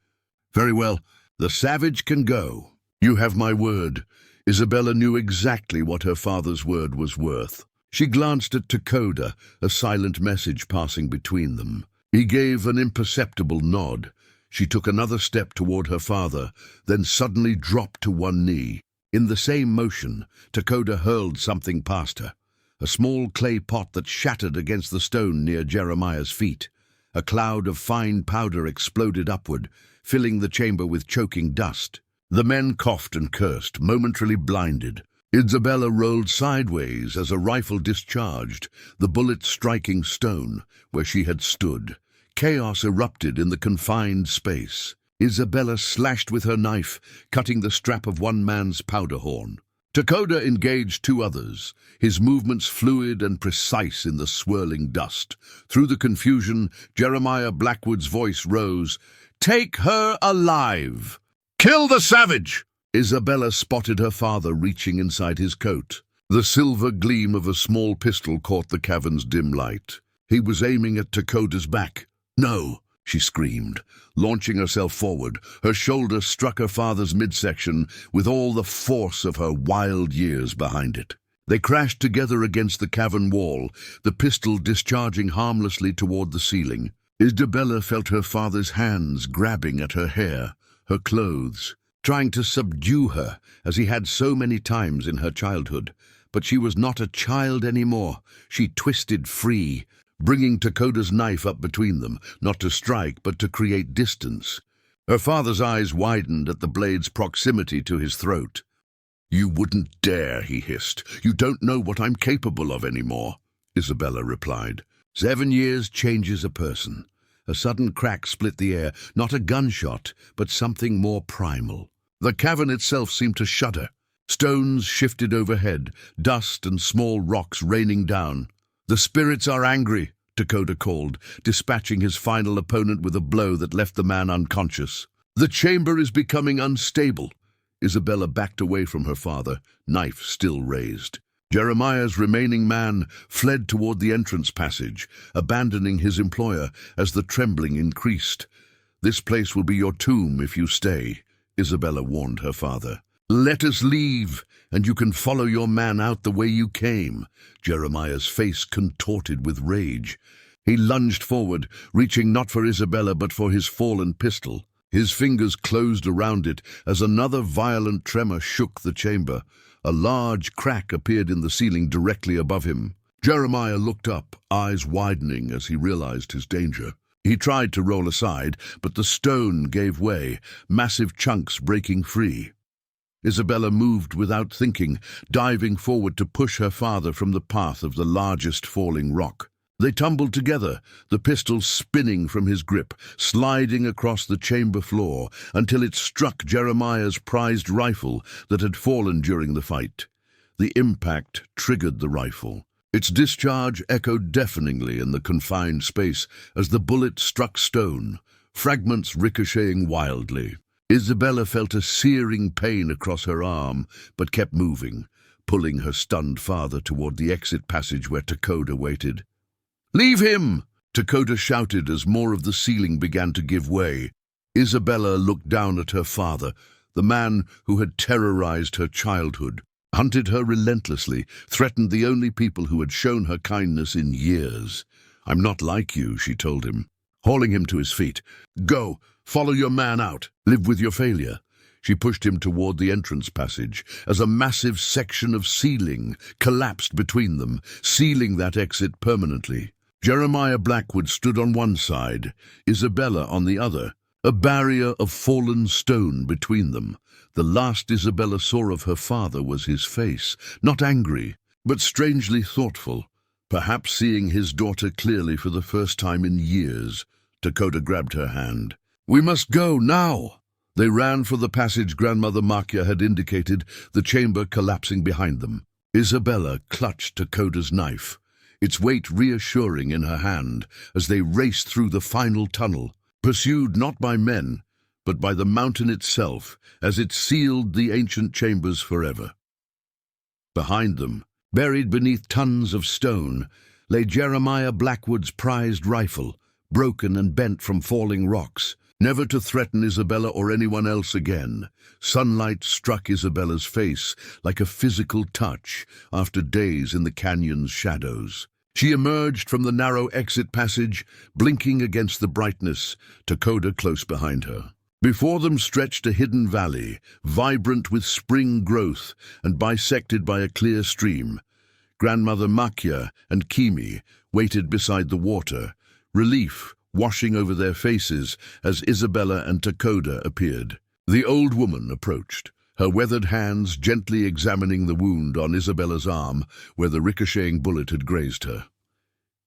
"Very well, the savage can go. You have my word." Isabella knew exactly what her father's word was worth. She glanced at Takakota, a silent message passing between them. He gave an imperceptible nod. She took another step toward her father, then suddenly dropped to one knee. In the same motion, Takakota hurled something past her, a small clay pot that shattered against the stone near Jeremiah's feet. A cloud of fine powder exploded upward, filling the chamber with choking dust. The men coughed and cursed, momentarily blinded. Isabella rolled sideways as a rifle discharged, the bullet striking stone where she had stood. Chaos erupted in the confined space. Isabella slashed with her knife, cutting the strap of one man's powder horn. Takakota engaged 2 others, his movements fluid and precise in the swirling dust. Through the confusion, Jeremiah Blackwood's voice rose. "Take her alive! Kill the savage!" Isabella spotted her father reaching inside his coat. The silver gleam of a small pistol caught the cavern's dim light. He was aiming at Takota's back. "No!" she screamed, launching herself forward. Her shoulder struck her father's midsection with all the force of her wild years behind it. They crashed together against the cavern wall, the pistol discharging harmlessly toward the ceiling. Isabella felt her father's hands grabbing at her hair, her clothes, trying to subdue her as he had so many times in her childhood. But she was not a child anymore. She twisted free, bringing Takota's knife up between them, not to strike, but to create distance. Her father's eyes widened at the blade's proximity to his throat. "You wouldn't dare," he hissed. "You don't know what I'm capable of anymore," Isabella replied. 7 years changes a person. A sudden crack split the air, not a gunshot, but something more primal. The cavern itself seemed to shudder. Stones shifted overhead, dust and small rocks raining down. "The spirits are angry," Takakota called, dispatching his final opponent with a blow that left the man unconscious. "The chamber is becoming unstable." Isabella backed away from her father, knife still raised. Jeremiah's remaining man fled toward the entrance passage, abandoning his employer as the trembling increased. "This place will be your tomb if you stay," Isabella warned her father. "Let us leave, and you can follow your man out the way you came." Jeremiah's face contorted with rage. He lunged forward, reaching not for Isabella but for his fallen pistol. His fingers closed around it as another violent tremor shook the chamber. A large crack appeared in the ceiling directly above him. Jeremiah looked up, eyes widening as he realized his danger. He tried to roll aside, but the stone gave way, massive chunks breaking free. Isabella moved without thinking, diving forward to push her father from the path of the largest falling rock. They tumbled together, the pistol spinning from his grip, sliding across the chamber floor until it struck Jeremiah's prized rifle that had fallen during the fight. The impact triggered the rifle. Its discharge echoed deafeningly in the confined space as the bullet struck stone, fragments ricocheting wildly. Isabella felt a searing pain across her arm, but kept moving, pulling her stunned father toward the exit passage where Takakota waited. "Leave him!" Takakota shouted as more of the ceiling began to give way. Isabella looked down at her father, the man who had terrorized her childhood, hunted her relentlessly, threatened the only people who had shown her kindness in years. "I'm not like you," she told him, hauling him to his feet. "Go! Follow your man out. Live with your failure." She pushed him toward the entrance passage as a massive section of ceiling collapsed between them, sealing that exit permanently. Jeremiah Blackwood stood on one side, Isabella on the other, a barrier of fallen stone between them. The last Isabella saw of her father was his face, not angry, but strangely thoughtful, perhaps seeing his daughter clearly for the first time in years. Takakota grabbed her hand. "We must go, now!" They ran for the passage Grandmother Makia had indicated, the chamber collapsing behind them. Isabella clutched Takota's knife, its weight reassuring in her hand as they raced through the final tunnel, pursued not by men, but by the mountain itself as it sealed the ancient chambers forever. Behind them, buried beneath tons of stone, lay Jeremiah Blackwood's prized rifle, broken and bent from falling rocks, never to threaten Isabella or anyone else again. Sunlight struck Isabella's face like a physical touch after days in the canyon's shadows. She emerged from the narrow exit passage, blinking against the brightness, Takakota close behind her. Before them stretched a hidden valley, vibrant with spring growth and bisected by a clear stream. Grandmother Makia and Kimi waited beside the water, relief washing over their faces as Isabella and Takakota appeared. The old woman approached, her weathered hands gently examining the wound on Isabella's arm where the ricocheting bullet had grazed her.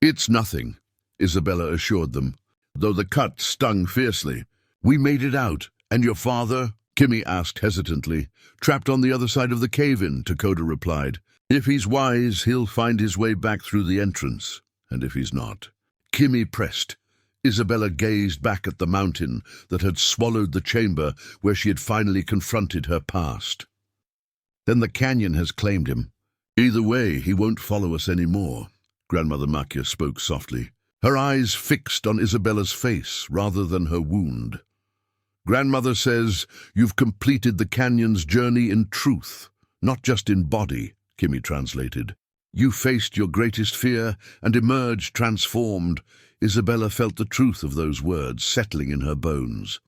"It's nothing," Isabella assured them, though the cut stung fiercely. "We made it out. And your father?" Kimi asked hesitantly. "Trapped on the other side of the cave-in," Takakota replied. "If he's wise, he'll find his way back through the entrance. And if he's not." Kimi pressed. Isabella gazed back at the mountain that had swallowed the chamber where she had finally confronted her past. "Then the canyon has claimed him. Either way, he won't follow us anymore," Grandmother Makia spoke softly, her eyes fixed on Isabella's face rather than her wound. "Grandmother says you've completed the canyon's journey in truth, not just in body," Kimi translated. "You faced your greatest fear and emerged transformed." Isabella felt the truth of those words settling in her bones.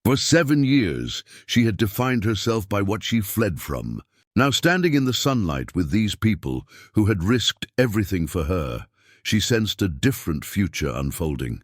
For 7 years, she had defined herself by what she fled from. Now standing in the sunlight with these people who had risked everything for her, she sensed a different future unfolding.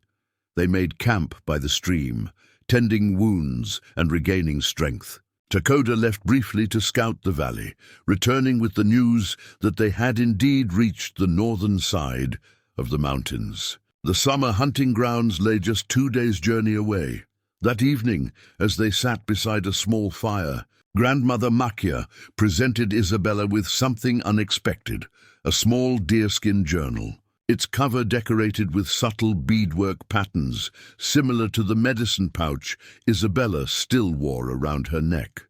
They made camp by the stream, tending wounds and regaining strength. Takakota left briefly to scout the valley, returning with the news that they had indeed reached the northern side of the mountains. The summer hunting grounds lay just 2 days' journey away. That evening, as they sat beside a small fire, Grandmother Makia presented Isabella with something unexpected, a small deerskin journal. Its cover decorated with subtle beadwork patterns, similar to the medicine pouch Isabella still wore around her neck.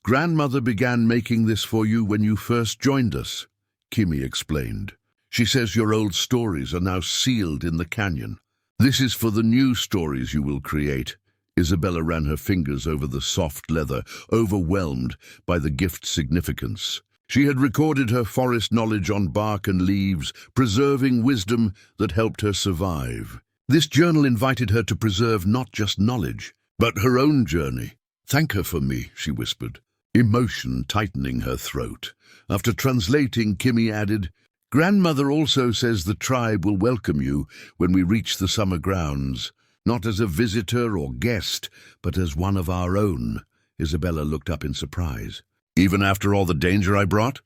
"Grandmother began making this for you when you first joined us," Kimi explained. "She says your old stories are now sealed in the canyon. This is for the new stories you will create. Isabella ran her fingers over the soft leather, overwhelmed by the gift's significance. She had recorded her forest knowledge on bark and leaves, preserving wisdom that helped her survive. This journal invited her to preserve not just knowledge, but her own journey. "Thank her for me," she whispered, emotion tightening her throat. After translating, Kimmy added, "Grandmother also says the tribe will welcome you when we reach the summer grounds, not as a visitor or guest, but as one of our own." Isabella looked up in surprise. "Even after all the danger I brought?"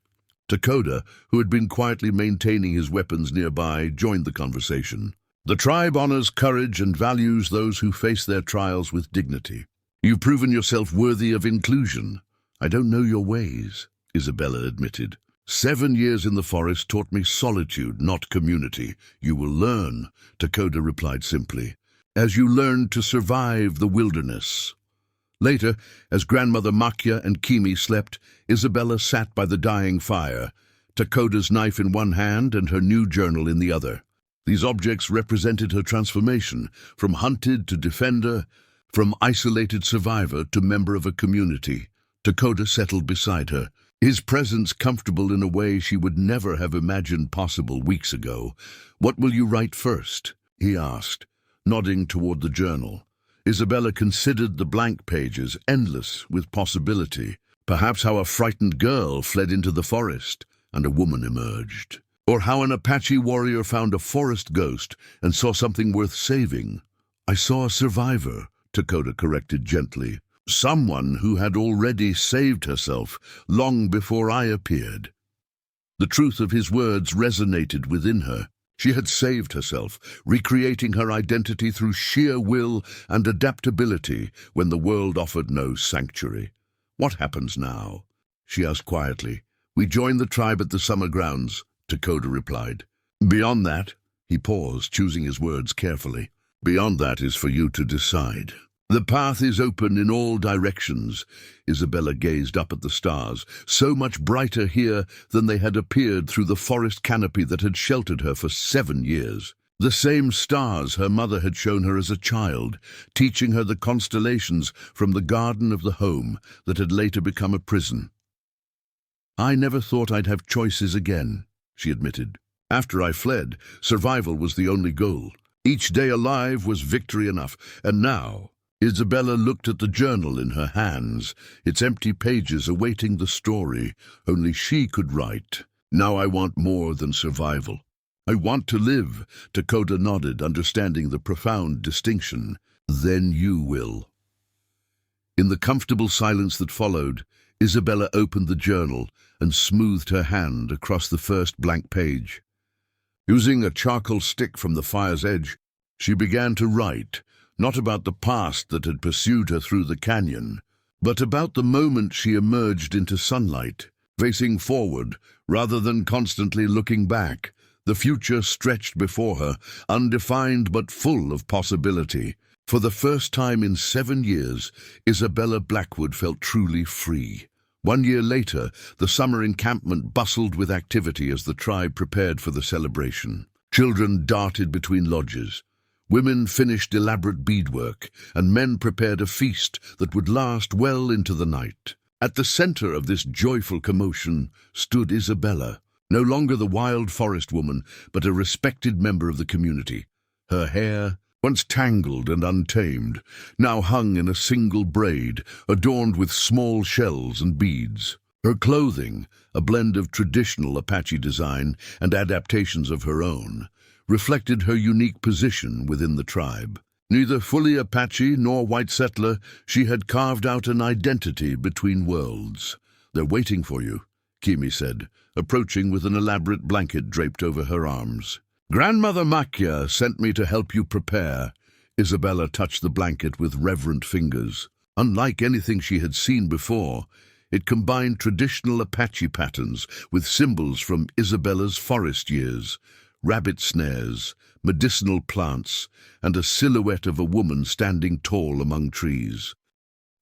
Takakota, who had been quietly maintaining his weapons nearby, joined the conversation. "The tribe honors courage and values those who face their trials with dignity. You've proven yourself worthy of inclusion. I don't know your ways," Isabella admitted. 7 years in the forest taught me solitude, not community. You will learn," Takakota replied simply, "as you learn to survive the wilderness." Later, as grandmother Makia and Kimi slept, Isabella sat by the dying fire, Takota's knife in one hand and her new journal in the other. These objects represented her transformation, from hunted to defender, from isolated survivor to member of a community. Takakota settled beside her, his presence comfortable in a way she would never have imagined possible weeks ago. "What will you write first?" he asked, nodding toward the journal. Isabella considered the blank pages, endless with possibility. Perhaps how a frightened girl fled into the forest and a woman emerged. Or how an Apache warrior found a forest ghost and saw something worth saving. "I saw a survivor," Takakota corrected gently. "Someone who had already saved herself long before I appeared." The truth of his words resonated within her. She had saved herself, recreating her identity through sheer will and adaptability when the world offered no sanctuary. "What happens now?" she asked quietly. "We join the tribe at the summer grounds," Takakota replied. "Beyond that," he paused, choosing his words carefully. "Beyond that is for you to decide. The path is open in all directions." Isabella gazed up at the stars, so much brighter here than they had appeared through the forest canopy that had sheltered her for 7 years. The same stars her mother had shown her as a child, teaching her the constellations from the garden of the home that had later become a prison. "I never thought I'd have choices again," she admitted. "After I fled, survival was the only goal. Each day alive was victory enough, and now—" Isabella looked at the journal in her hands, its empty pages awaiting the story only she could write. "Now I want more than survival. I want to live," Takakota nodded, understanding the profound distinction. "Then you will." In the comfortable silence that followed, Isabella opened the journal and smoothed her hand across the first blank page. Using a charcoal stick from the fire's edge, she began to write, not about the past that had pursued her through the canyon, but about the moment she emerged into sunlight, facing forward rather than constantly looking back. The future stretched before her, undefined but full of possibility. For the first time in 7 years, Isabella Blackwood felt truly free. 1 year later, the summer encampment bustled with activity as the tribe prepared for the celebration. Children darted between lodges. Women finished elaborate beadwork, and men prepared a feast that would last well into the night. At the center of this joyful commotion stood Isabella, no longer the wild forest woman, but a respected member of the community. Her hair, once tangled and untamed, now hung in a single braid, adorned with small shells and beads. Her clothing, a blend of traditional Apache design and adaptations of her own, reflected her unique position within the tribe. Neither fully Apache nor white settler, she had carved out an identity between worlds. "They're waiting for you," Kimi said, approaching with an elaborate blanket draped over her arms. "Grandmother Makia sent me to help you prepare." Isabella touched the blanket with reverent fingers. Unlike anything she had seen before, it combined traditional Apache patterns with symbols from Isabella's forest years: rabbit snares, medicinal plants, and a silhouette of a woman standing tall among trees.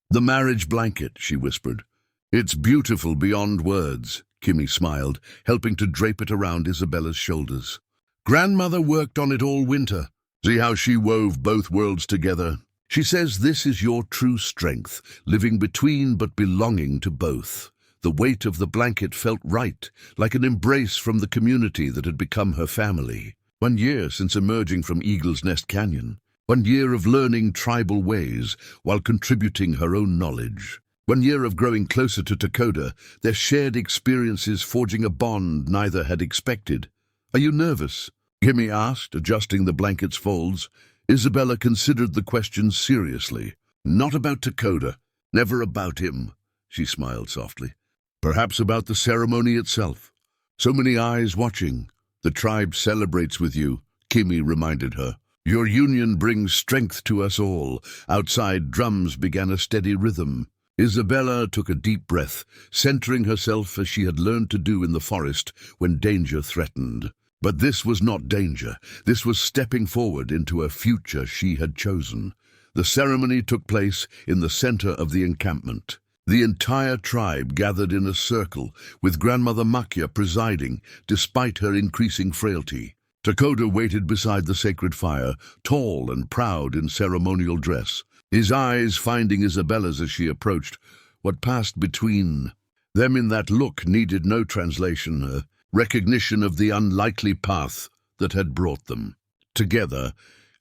"The marriage blanket," she whispered. "It's beautiful beyond words," Kimi smiled, helping to drape it around Isabella's shoulders. "Grandmother worked on it all winter. See how she wove both worlds together?" She says this is your true strength, living between but belonging to both. The weight of the blanket felt right, like an embrace from the community that had become her family. 1 year since emerging from Eagle's Nest Canyon. 1 year of learning tribal ways while contributing her own knowledge. 1 year of growing closer to Takakota, their shared experiences forging a bond neither had expected. "Are you nervous?" Gimme asked, adjusting the blanket's folds. Isabella considered the question seriously. "Not about Takakota, never about him," she smiled softly. "Perhaps about the ceremony itself. So many eyes watching. The tribe celebrates with you," Kimi reminded her. "Your union brings strength to us all." Outside, drums began a steady rhythm. Isabella took a deep breath, centering herself as she had learned to do in the forest when danger threatened. But this was not danger. This was stepping forward into a future she had chosen. The ceremony took place in the center of the encampment. The entire tribe gathered in a circle, with Grandmother Makia presiding, despite her increasing frailty. Takakota waited beside the sacred fire, tall and proud in ceremonial dress, his eyes finding Isabella's as she approached. What passed between them in that look needed no translation, a recognition of the unlikely path that had brought them together,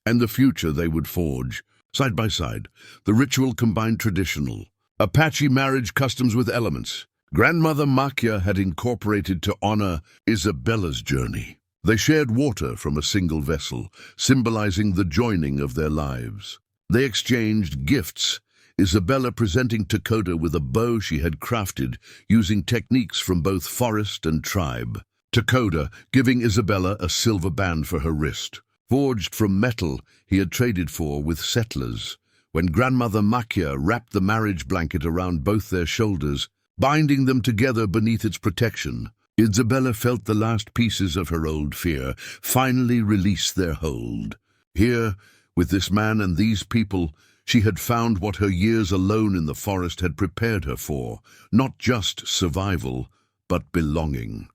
and the future they would forge. Side by side, the ritual combined traditional Apache marriage customs with elements Grandmother Makia had incorporated to honor Isabella's journey. They shared water from a single vessel, symbolizing the joining of their lives. They exchanged gifts, Isabella presenting Takakota with a bow she had crafted using techniques from both forest and tribe. Takakota giving Isabella a silver band for her wrist, forged from metal he had traded for with settlers. When Grandmother Makia wrapped the marriage blanket around both their shoulders, binding them together beneath its protection, Isabella felt the last pieces of her old fear finally release their hold. Here, with this man and these people, she had found what her years alone in the forest had prepared her for, not just survival, but belonging.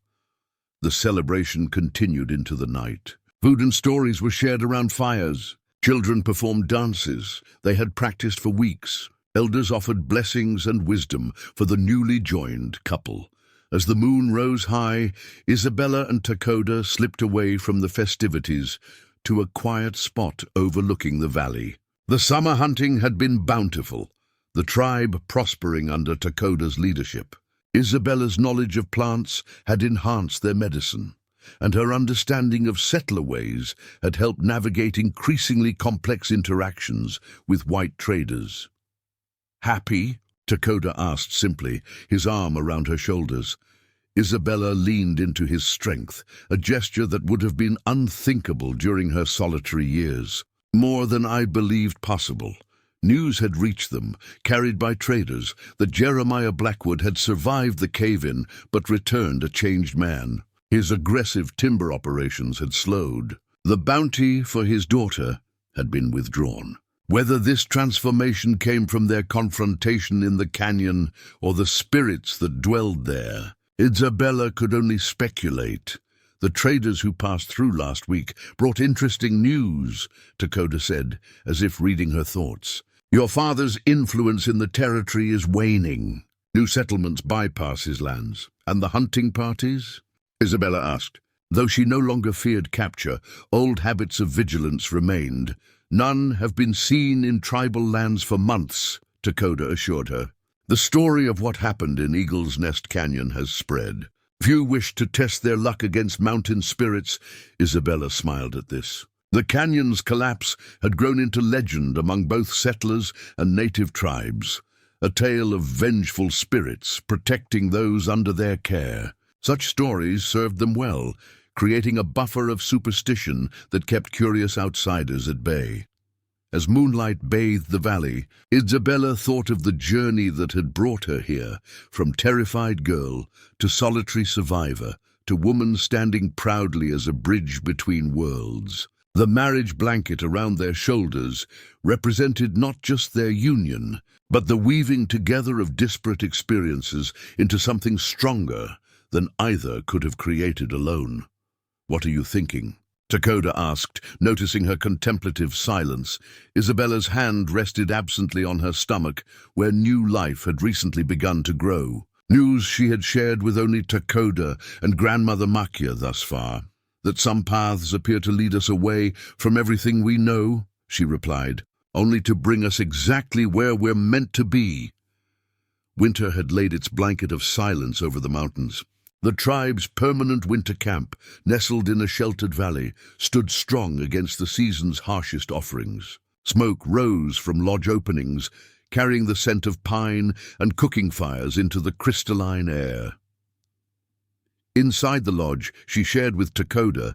The celebration continued into the night. Food and stories were shared around fires. Children performed dances they had practiced for weeks. Elders offered blessings and wisdom for the newly joined couple. As the moon rose high, Isabella and Takakota slipped away from the festivities to a quiet spot overlooking the valley. The summer hunting had been bountiful, the tribe prospering under Takota's leadership. Isabella's knowledge of plants had enhanced their medicine, and her understanding of settler ways had helped navigate increasingly complex interactions with white traders. "Happy?" Takakota asked simply, his arm around her shoulders. Isabella leaned into his strength, a gesture that would have been unthinkable during her solitary years. "More than I believed possible." News had reached them, carried by traders, that Jeremiah Blackwood had survived the cave-in but returned a changed man. His aggressive timber operations had slowed. The bounty for his daughter had been withdrawn. Whether this transformation came from their confrontation in the canyon or the spirits that dwelled there, Isabella could only speculate. "The traders who passed through last week brought interesting news," Takakota said, as if reading her thoughts. "Your father's influence in the territory is waning. New settlements bypass his lands. And the hunting parties?" Isabella asked. Though she no longer feared capture, old habits of vigilance remained. "None have been seen in tribal lands for months," Takakota assured her. "The story of what happened in Eagle's Nest Canyon has spread. Few wish to test their luck against mountain spirits." Isabella smiled at this. The canyon's collapse had grown into legend among both settlers and native tribes, a tale of vengeful spirits protecting those under their care. Such stories served them well, creating a buffer of superstition that kept curious outsiders at bay. As moonlight bathed the valley, Isabella thought of the journey that had brought her here, from terrified girl to solitary survivor, to woman standing proudly as a bridge between worlds. The marriage blanket around their shoulders represented not just their union, but the weaving together of disparate experiences into something stronger than either could have created alone. "What are you thinking?" Takakota asked, noticing her contemplative silence. Isabella's hand rested absently on her stomach, where new life had recently begun to grow. News she had shared with only Takakota and grandmother Makia thus far. That some paths appear to lead us away from everything we know, she replied, only to bring us exactly where we're meant to be. Winter had laid its blanket of silence over the mountains. The tribe's permanent winter camp, nestled in a sheltered valley, stood strong against the season's harshest offerings. Smoke rose from lodge openings, carrying the scent of pine and cooking fires into the crystalline air. Inside the lodge she shared with Takakota,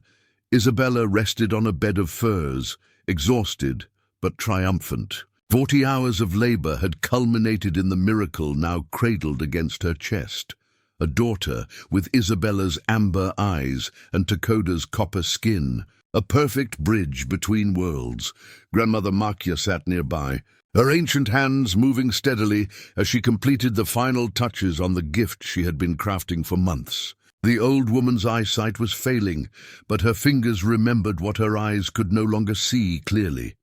Isabella rested on a bed of furs, exhausted but triumphant. 40 hours of labor had culminated in the miracle now cradled against her chest. A daughter with Isabella's amber eyes and Takota's copper skin, a perfect bridge between worlds. Grandmother Makia sat nearby, her ancient hands moving steadily as she completed the final touches on the gift she had been crafting for months. The old woman's eyesight was failing, but her fingers remembered what her eyes could no longer see clearly.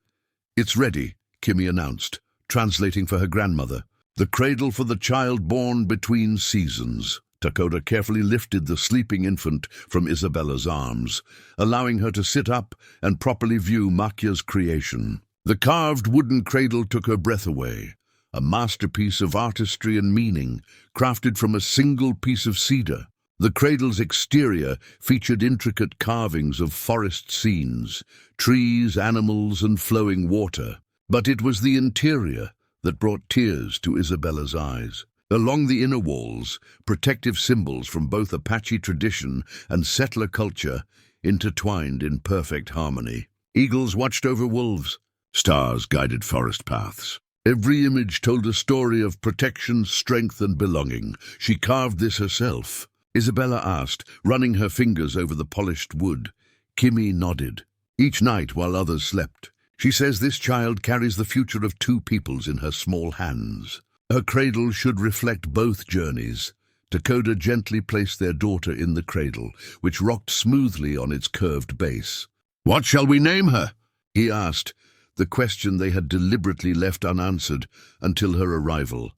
"It's ready," Kimmy announced, translating for her grandmother. "The cradle for the child born between seasons." Takakota carefully lifted the sleeping infant from Isabella's arms, allowing her to sit up and properly view Makia's creation. The carved wooden cradle took her breath away, a masterpiece of artistry and meaning, crafted from a single piece of cedar. The cradle's exterior featured intricate carvings of forest scenes, trees, animals, and flowing water. But it was the interior that brought tears to Isabella's eyes. Along the inner walls, protective symbols from both Apache tradition and settler culture intertwined in perfect harmony. Eagles watched over wolves. Stars guided forest paths. Every image told a story of protection, strength, and belonging. She carved this herself. Isabella asked, running her fingers over the polished wood. Kimmy nodded. Each night while others slept. She says this child carries the future of two peoples in her small hands. Her cradle should reflect both journeys. Takakota gently placed their daughter in the cradle, which rocked smoothly on its curved base. "What shall we name her?" he asked, the question they had deliberately left unanswered until her arrival.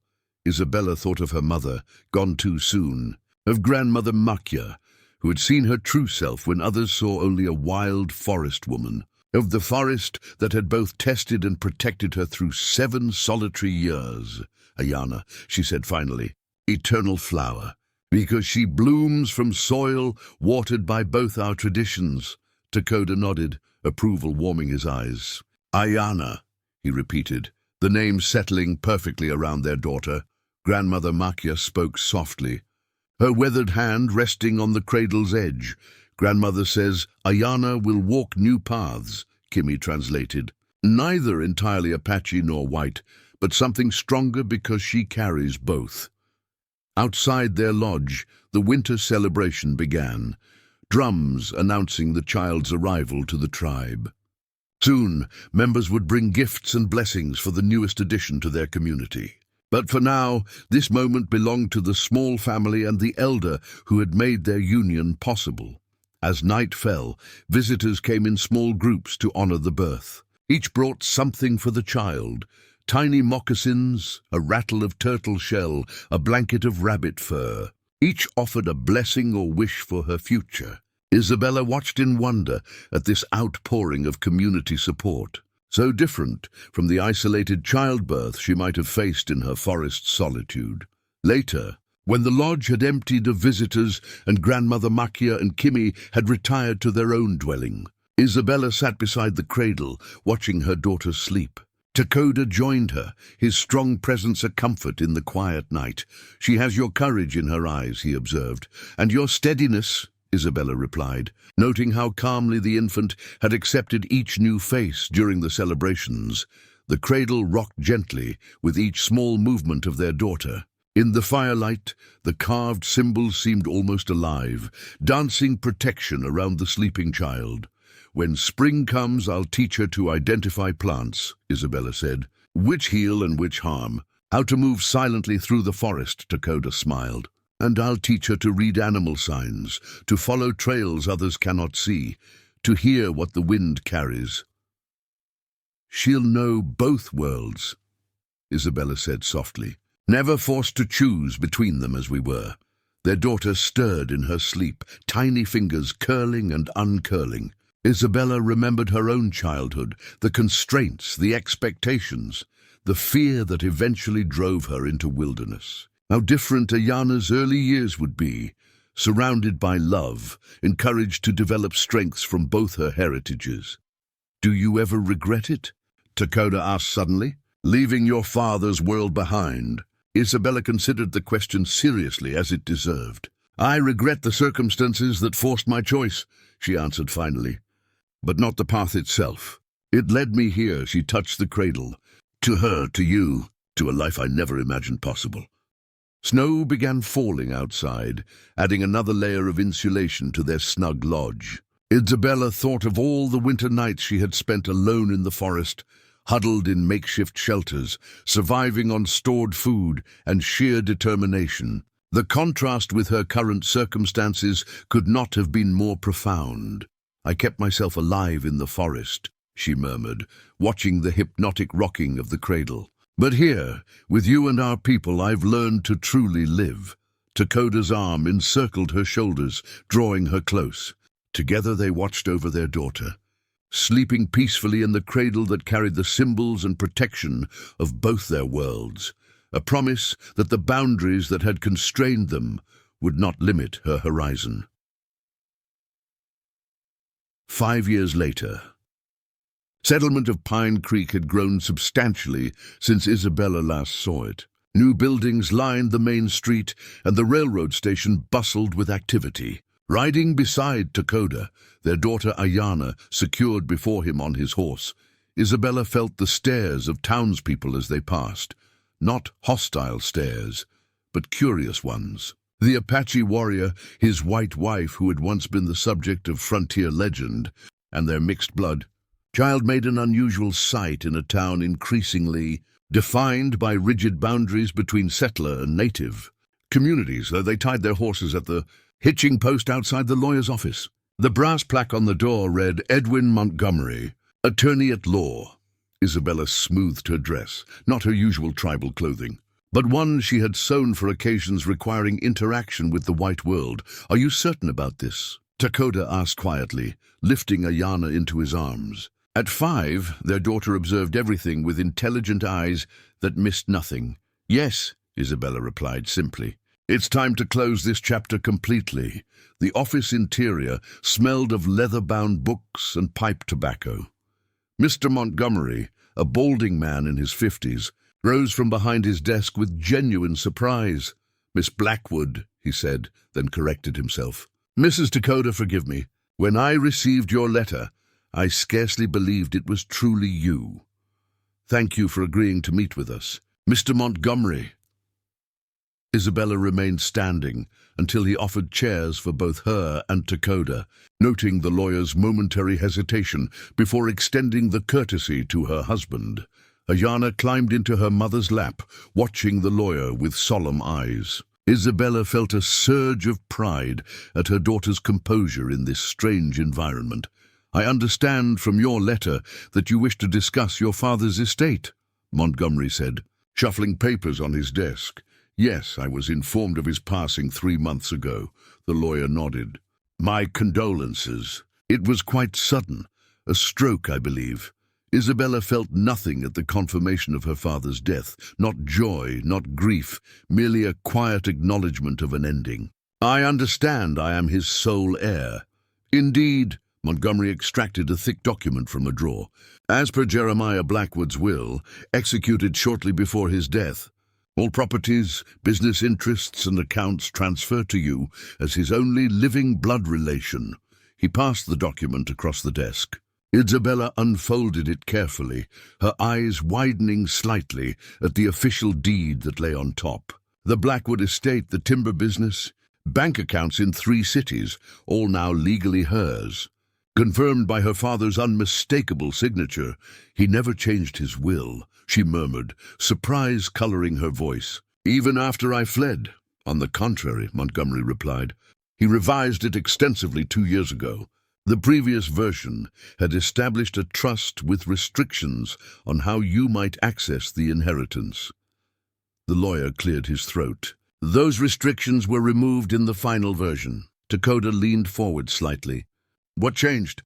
Isabella thought of her mother, gone too soon, of grandmother Makia, who had seen her true self when others saw only a wild forest woman, of the forest that had both tested and protected her through 7 solitary years. "Ayana," she said finally, "eternal flower, because she blooms from soil watered by both our traditions." Takakota nodded, approval warming his eyes. "Ayana," he repeated, the name settling perfectly around their daughter. Grandmother Makia spoke softly, her weathered hand resting on the cradle's edge. "Grandmother says Ayana will walk new paths," Kimmy translated. "Neither entirely Apache nor white, but something stronger because she carries both." Outside their lodge, the winter celebration began, drums announcing the child's arrival to the tribe. Soon, members would bring gifts and blessings for the newest addition to their community. But for now, this moment belonged to the small family and the elder who had made their union possible. As night fell, visitors came in small groups to honor the birth. Each brought something for the child: tiny moccasins, a rattle of turtle shell, a blanket of rabbit fur. Each offered a blessing or wish for her future. Isabella watched in wonder at this outpouring of community support, so different from the isolated childbirth she might have faced in her forest solitude. Later, when the lodge had emptied of visitors and grandmother Makia and Kimmy had retired to their own dwelling, Isabella sat beside the cradle, watching her daughter sleep. Takakota joined her, his strong presence a comfort in the quiet night. "She has your courage in her eyes," he observed, "and your steadiness," Isabella replied, noting how calmly the infant had accepted each new face during the celebrations. The cradle rocked gently with each small movement of their daughter. In the firelight, the carved symbols seemed almost alive, dancing protection around the sleeping child. "When spring comes, I'll teach her to identify plants," Isabella said, "which heal and which harm. How to move silently through the forest," Takakota smiled. "And I'll teach her to read animal signs, to follow trails others cannot see, to hear what the wind carries. She'll know both worlds, Isabella said softly, never forced to choose between them as we were. Their daughter stirred in her sleep, tiny fingers curling and uncurling. Isabella remembered her own childhood, the constraints, the expectations, the fear that eventually drove her into wilderness. How different Ayana's early years would be, surrounded by love, encouraged to develop strengths from both her heritages. "Do you ever regret it?" Takakota asked suddenly. "Leaving your father's world behind?" Isabella considered the question seriously, as it deserved. "I regret the circumstances that forced my choice," she answered finally, "but not the path itself. It led me here," she touched the cradle. "To her, to you, to a life I never imagined possible." Snow began falling outside, adding another layer of insulation to their snug lodge. Isabella thought of all the winter nights she had spent alone in the forest, huddled in makeshift shelters, surviving on stored food and sheer determination. The contrast with her current circumstances could not have been more profound. "I kept myself alive in the forest," she murmured, watching the hypnotic rocking of the cradle. "But here, with you and our people, I've learned to truly live." Takota's arm encircled her shoulders, drawing her close. Together they watched over their daughter, sleeping peacefully in the cradle that carried the symbols and protection of both their worlds, a promise that the boundaries that had constrained them would not limit her horizon. 5 years later. Settlement of Pine Creek had grown substantially since Isabella last saw it. New buildings lined the main street, and the railroad station bustled with activity. Riding beside Takakota, their daughter Ayana secured before him on his horse, Isabella felt the stares of townspeople as they passed. Not hostile stares, but curious ones. The Apache warrior, his white wife who had once been the subject of frontier legend, and their mixed blood. Child made an unusual sight in a town increasingly defined by rigid boundaries between settler and native. Communities, though they tied their horses at the hitching post outside the lawyer's office. The brass plaque on the door read, "Edwin Montgomery, Attorney at Law." Isabella smoothed her dress, not her usual tribal clothing, but one she had sewn for occasions requiring interaction with the white world. "Are you certain about this?" Takakota asked quietly, lifting Ayana into his arms. At 5, their daughter observed everything with intelligent eyes that missed nothing. "Yes," Isabella replied simply. "It's time to close this chapter completely." The office interior smelled of leather-bound books and pipe tobacco. Mr. Montgomery, a balding man in his 50s, rose from behind his desk with genuine surprise. "Miss Blackwood," he said, then corrected himself. "Mrs. Takakota, forgive me. When I received your letter, I scarcely believed it was truly you. Thank you for agreeing to meet with us. Mr. Montgomery." Isabella remained standing until he offered chairs for both her and Takakota, noting the lawyer's momentary hesitation before extending the courtesy to her husband. Ayana climbed into her mother's lap, watching the lawyer with solemn eyes. Isabella felt a surge of pride at her daughter's composure in this strange environment. "I understand from your letter that you wish to discuss your father's estate," Montgomery said, shuffling papers on his desk. "Yes, I was informed of his passing 3 months ago," the lawyer nodded. "My condolences. It was quite sudden. A stroke, I believe." Isabella felt nothing at the confirmation of her father's death, not joy, not grief, merely a quiet acknowledgement of an ending. "I understand I am his sole heir." "Indeed." Montgomery extracted a thick document from a drawer. "As per Jeremiah Blackwood's will, executed shortly before his death, all properties, business interests and accounts transfer to you as his only living blood relation." He passed the document across the desk. Isabella unfolded it carefully, her eyes widening slightly at the official deed that lay on top. The Blackwood estate, the timber business, bank accounts in 3 cities, all now legally hers. Confirmed by her father's unmistakable signature. "He never changed his will," she murmured, surprise coloring her voice. "Even after I fled." "On the contrary," Montgomery replied. "He revised it extensively 2 years ago. The previous version had established a trust with restrictions on how you might access the inheritance. The lawyer cleared his throat. Those restrictions were removed in the final version. Takakota leaned forward slightly. What changed?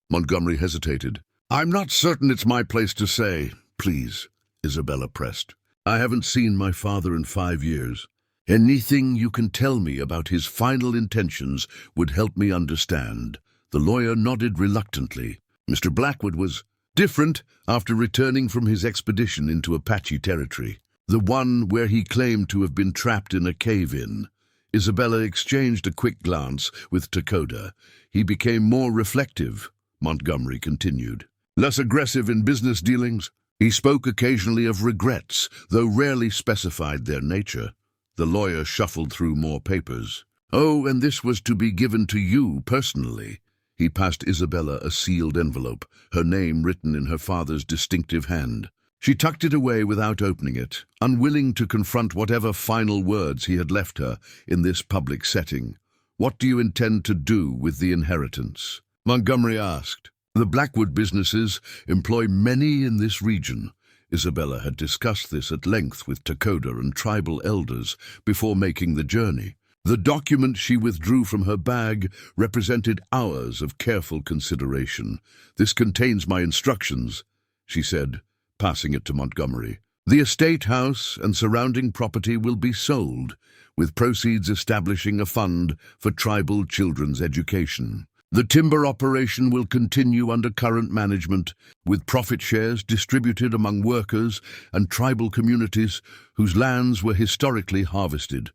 Montgomery hesitated. I'm not certain it's my place to say. Please, Isabella pressed. I haven't seen my father in 5 years. Anything you can tell me about his final intentions would help me understand. The lawyer nodded reluctantly. Mr. Blackwood was different after returning from his expedition into Apache territory, the one where he claimed to have been trapped in a cave-in. Isabella exchanged a quick glance with Takakota. He became more reflective, Montgomery continued. Less aggressive in business dealings. He spoke occasionally of regrets, though rarely specified their nature. The lawyer shuffled through more papers. Oh, and this was to be given to you personally. He passed Isabella a sealed envelope, her name written in her father's distinctive hand. She tucked it away without opening it, unwilling to confront whatever final words he had left her in this public setting. What do you intend to do with the inheritance? Montgomery asked. The Blackwood businesses employ many in this region. Isabella had discussed this at length with Takakota and tribal elders before making the journey. The document she withdrew from her bag represented hours of careful consideration. This contains my instructions, she said, passing it to Montgomery. The estate house and surrounding property will be sold, with proceeds establishing a fund for tribal children's education. The timber operation will continue under current management, with profit shares distributed among workers and tribal communities whose lands were historically harvested.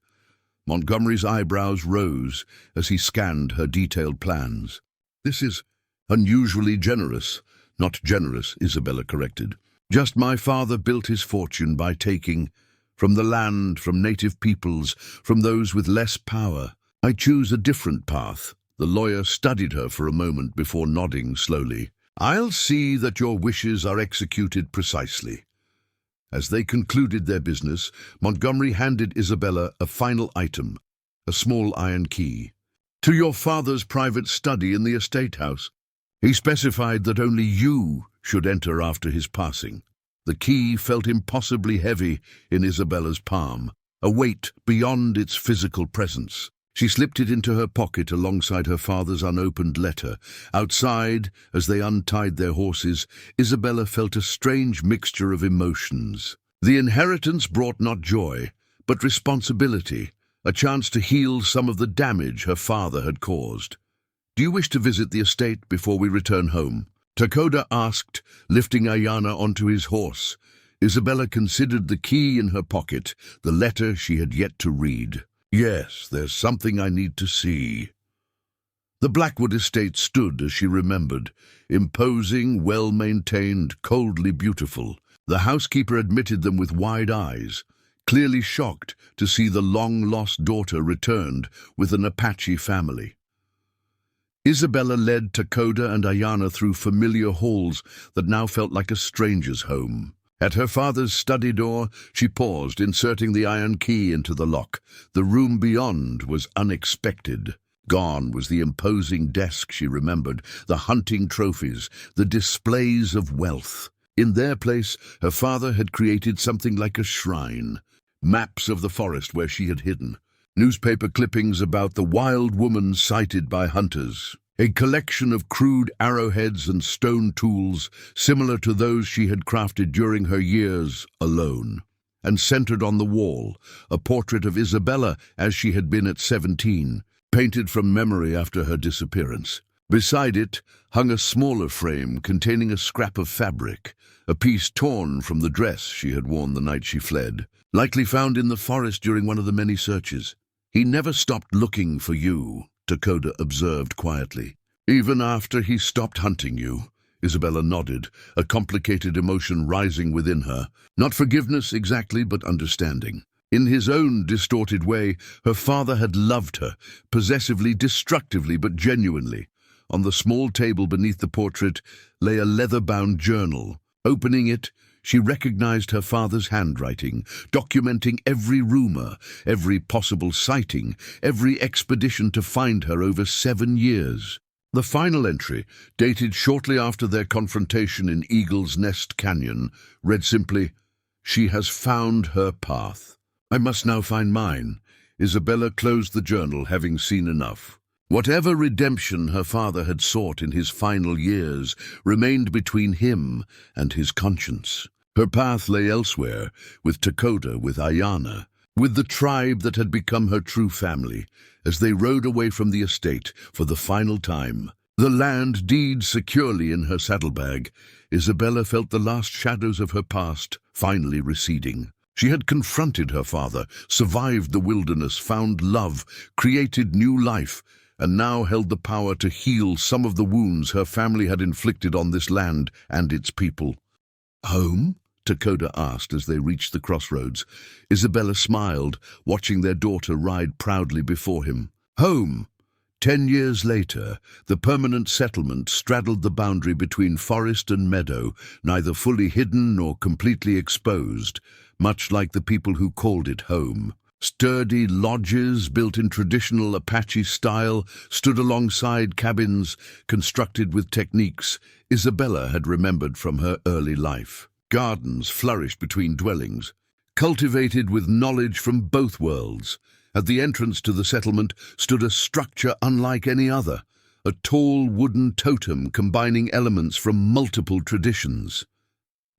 Montgomery's eyebrows rose as he scanned her detailed plans. This is unusually generous. Not generous, Isabella corrected. Just my father built his fortune by taking from the land, from native peoples, from those with less power. I choose a different path. The lawyer studied her for a moment before nodding slowly. I'll see that your wishes are executed precisely. As they concluded their business, Montgomery handed Isabella a final item, a small iron key. To your father's private study in the estate house. He specified that only you should enter after his passing. The key felt impossibly heavy in Isabella's palm, a weight beyond its physical presence. She slipped it into her pocket alongside her father's unopened letter. Outside, as they untied their horses, Isabella felt a strange mixture of emotions. The inheritance brought not joy, but responsibility, a chance to heal some of the damage her father had caused. Do you wish to visit the estate before we return home? Takakota asked, lifting Ayana onto his horse. Isabella considered the key in her pocket, the letter she had yet to read. Yes, there's something I need to see. The Blackwood estate stood as she remembered, imposing, well-maintained, coldly beautiful. The housekeeper admitted them with wide eyes, clearly shocked to see the long-lost daughter returned with an Apache family. Isabella led Takakota and Ayana through familiar halls that now felt like a stranger's home. At her father's study door, she paused, inserting the iron key into the lock. The room beyond was unexpected. Gone was the imposing desk she remembered, the hunting trophies, the displays of wealth. In their place, her father had created something like a shrine. Maps of the forest where she had hidden. Newspaper clippings about the wild woman sighted by hunters. A collection of crude arrowheads and stone tools similar to those she had crafted during her years alone. And centered on the wall, a portrait of Isabella as she had been at 17, painted from memory after her disappearance. Beside it hung a smaller frame containing a scrap of fabric, a piece torn from the dress she had worn the night she fled, likely found in the forest during one of the many searches. He never stopped looking for you, Takakota observed quietly. Even after he stopped hunting you, Isabella nodded, a complicated emotion rising within her. Not forgiveness exactly, but understanding. In his own distorted way, her father had loved her, possessively, destructively, but genuinely. On the small table beneath the portrait lay a leather-bound journal. Opening it, she recognized her father's handwriting, documenting every rumor, every possible sighting, every expedition to find her over 7 years. The final entry, dated shortly after their confrontation in Eagle's Nest Canyon, read simply, "She has found her path. I must now find mine." Isabella closed the journal, having seen enough. Whatever redemption her father had sought in his final years remained between him and his conscience. Her path lay elsewhere, with Takakota, with Ayana, with the tribe that had become her true family, as they rode away from the estate for the final time. The land deed securely in her saddlebag, Isabella felt the last shadows of her past finally receding. She had confronted her father, survived the wilderness, found love, created new life, and now held the power to heal some of the wounds her family had inflicted on this land and its people. "Home?" Takakota asked as they reached the crossroads. Isabella smiled, watching their daughter ride proudly before him. Home. 10 years later, the permanent settlement straddled the boundary between forest and meadow, neither fully hidden nor completely exposed, much like the people who called it home. Sturdy lodges, built in traditional Apache style, stood alongside cabins constructed with techniques Isabella had remembered from her early life. Gardens flourished between dwellings, cultivated with knowledge from both worlds. At the entrance to the settlement stood a structure unlike any other, a tall wooden totem combining elements from multiple traditions.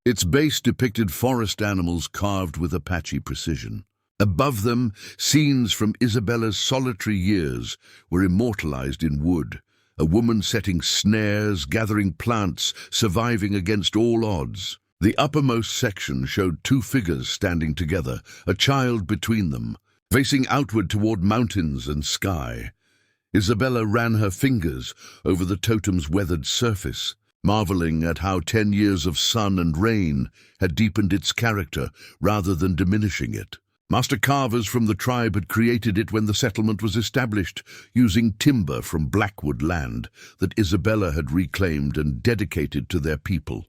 Its base depicted forest animals carved with Apache precision. Above them, scenes from Isabella's solitary years were immortalized in wood, a woman setting snares, gathering plants, surviving against all odds. The uppermost section showed 2 figures standing together, a child between them, facing outward toward mountains and sky. Isabella ran her fingers over the totem's weathered surface, marveling at how 10 years of sun and rain had deepened its character rather than diminishing it. Master carvers from the tribe had created it when the settlement was established, using timber from Blackwood land that Isabella had reclaimed and dedicated to their people.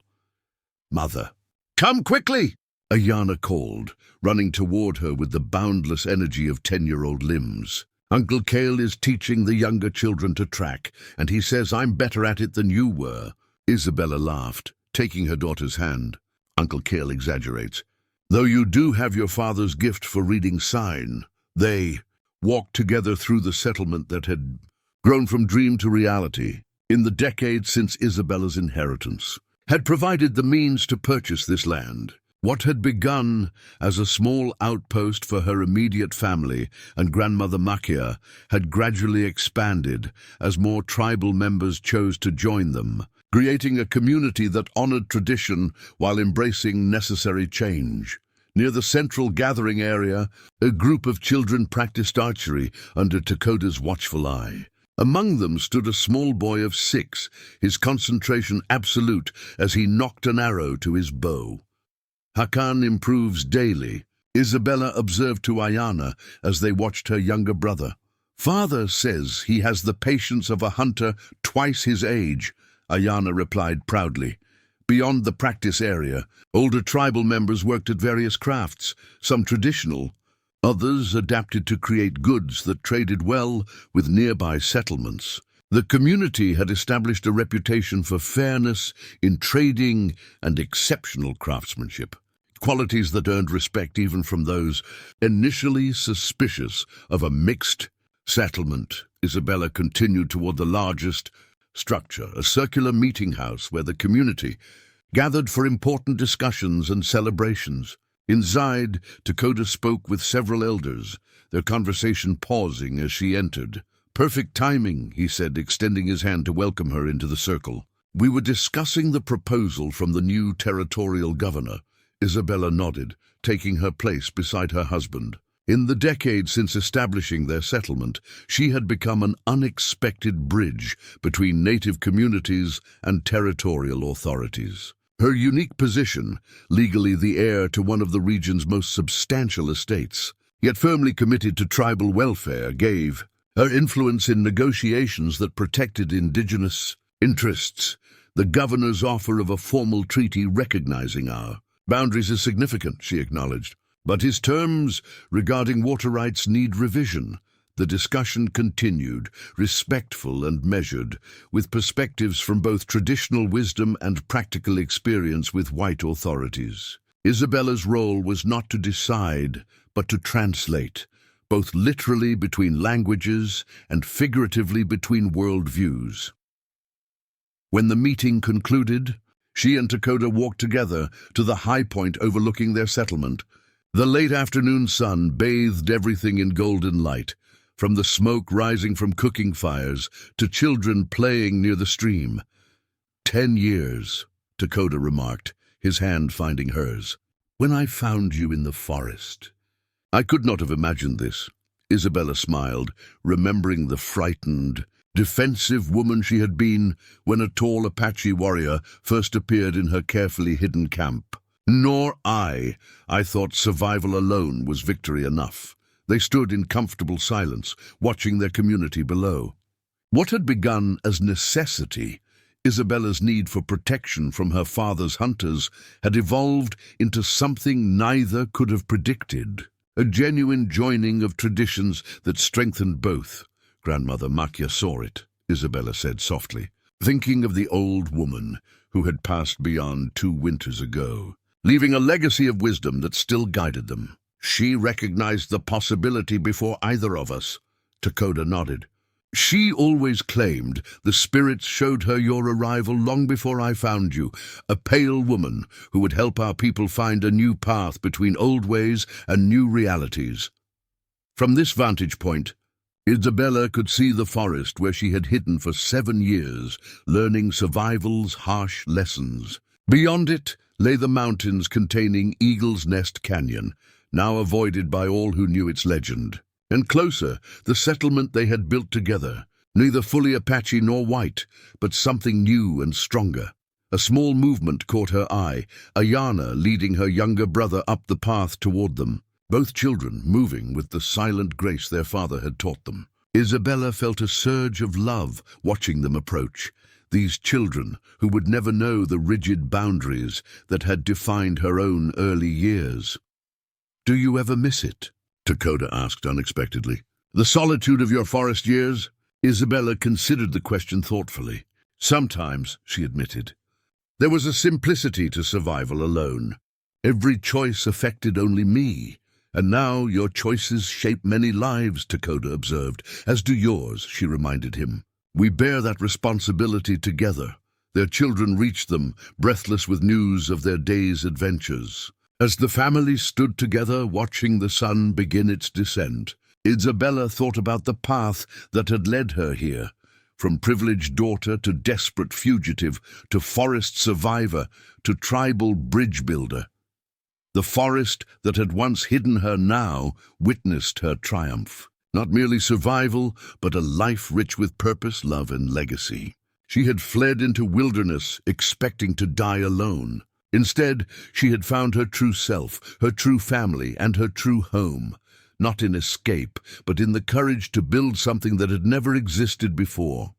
"Mother." "Come quickly!" Ayana called, running toward her with the boundless energy of 10-year-old limbs. "Uncle Cale is teaching the younger children to track, and he says I'm better at it than you were." Isabella laughed, taking her daughter's hand. Uncle Cale exaggerates. "Though you do have your father's gift for reading sign." They walked together through the settlement that had grown from dream to reality in the decades since Isabella's inheritance had provided the means to purchase this land. What had begun as a small outpost for her immediate family and grandmother Makia had gradually expanded as more tribal members chose to join them, creating a community that honored tradition while embracing necessary change. Near the central gathering area, a group of children practiced archery under Takota's watchful eye. Among them stood a small boy of 6, his concentration absolute as he nocked an arrow to his bow. "Hakan improves daily," Isabella observed to Ayana as they watched her younger brother. "Father says he has the patience of a hunter twice his age," Ayana replied proudly. Beyond the practice area, older tribal members worked at various crafts, some traditional, others adapted to create goods that traded well with nearby settlements. The community had established a reputation for fairness in trading and exceptional craftsmanship, qualities that earned respect even from those initially suspicious of a mixed settlement. Isabella continued toward the largest structure, a circular meeting house where the community gathered for important discussions and celebrations. Inside, Takakota spoke with several elders, their conversation pausing as she entered. "Perfect timing," he said, extending his hand to welcome her into the circle. "We were discussing the proposal from the new territorial governor." Isabella nodded, taking her place beside her husband. In the decades since establishing their settlement, she had become an unexpected bridge between native communities and territorial authorities. Her unique position, legally the heir to one of the region's most substantial estates, yet firmly committed to tribal welfare, gave her influence in negotiations that protected indigenous interests. The governor's offer of a formal treaty recognizing our boundaries is significant, she acknowledged. But his terms regarding water rights need revision. The discussion continued, respectful and measured, with perspectives from both traditional wisdom and practical experience with white authorities. Isabella's role was not to decide, but to translate, both literally between languages and figuratively between worldviews. When the meeting concluded, she and Takakota walked together to the high point overlooking their settlement. The late afternoon sun bathed everything in golden light, from the smoke rising from cooking fires to children playing near the stream. 10 years, Takakota remarked, his hand finding hers. When I found you in the forest. I could not have imagined this. Isabella smiled, remembering the frightened, defensive woman she had been when a tall Apache warrior first appeared in her carefully hidden camp. Nor I. I thought survival alone was victory enough. They stood in comfortable silence, watching their community below. What had begun as necessity, Isabella's need for protection from her father's hunters, had evolved into something neither could have predicted. A genuine joining of traditions that strengthened both. Grandmother Makia saw it, Isabella said softly, thinking of the old woman who had passed beyond 2 winters ago, leaving a legacy of wisdom that still guided them. She recognized the possibility before either of us. Takakota nodded. She always claimed the spirits showed her your arrival long before I found you, a pale woman who would help our people find a new path between old ways and new realities. From this vantage point, Isabella could see the forest where she had hidden for 7 years, learning survival's harsh lessons. Beyond it lay the mountains containing Eagle's Nest Canyon, now avoided by all who knew its legend. And closer, the settlement they had built together, neither fully Apache nor white, but something new and stronger. A small movement caught her eye, Ayana leading her younger brother up the path toward them, both children moving with the silent grace their father had taught them. Isabella felt a surge of love watching them approach, these children who would never know the rigid boundaries that had defined her own early years. "Do you ever miss it?" Takakota asked unexpectedly. "The solitude of your forest years?" Isabella considered the question thoughtfully. "Sometimes," she admitted. "There was a simplicity to survival alone. Every choice affected only me. And now your choices shape many lives," Takakota observed. "As do yours," she reminded him. "We bear that responsibility together." Their children reached them, breathless with news of their day's adventures. As the family stood together watching the sun begin its descent, Isabella thought about the path that had led her here, from privileged daughter to desperate fugitive, to forest survivor, to tribal bridge builder. The forest that had once hidden her now witnessed her triumph. Not merely survival, but a life rich with purpose, love, and legacy. She had fled into wilderness, expecting to die alone. Instead, she had found her true self, her true family, and her true home, not in escape, but in the courage to build something that had never existed before.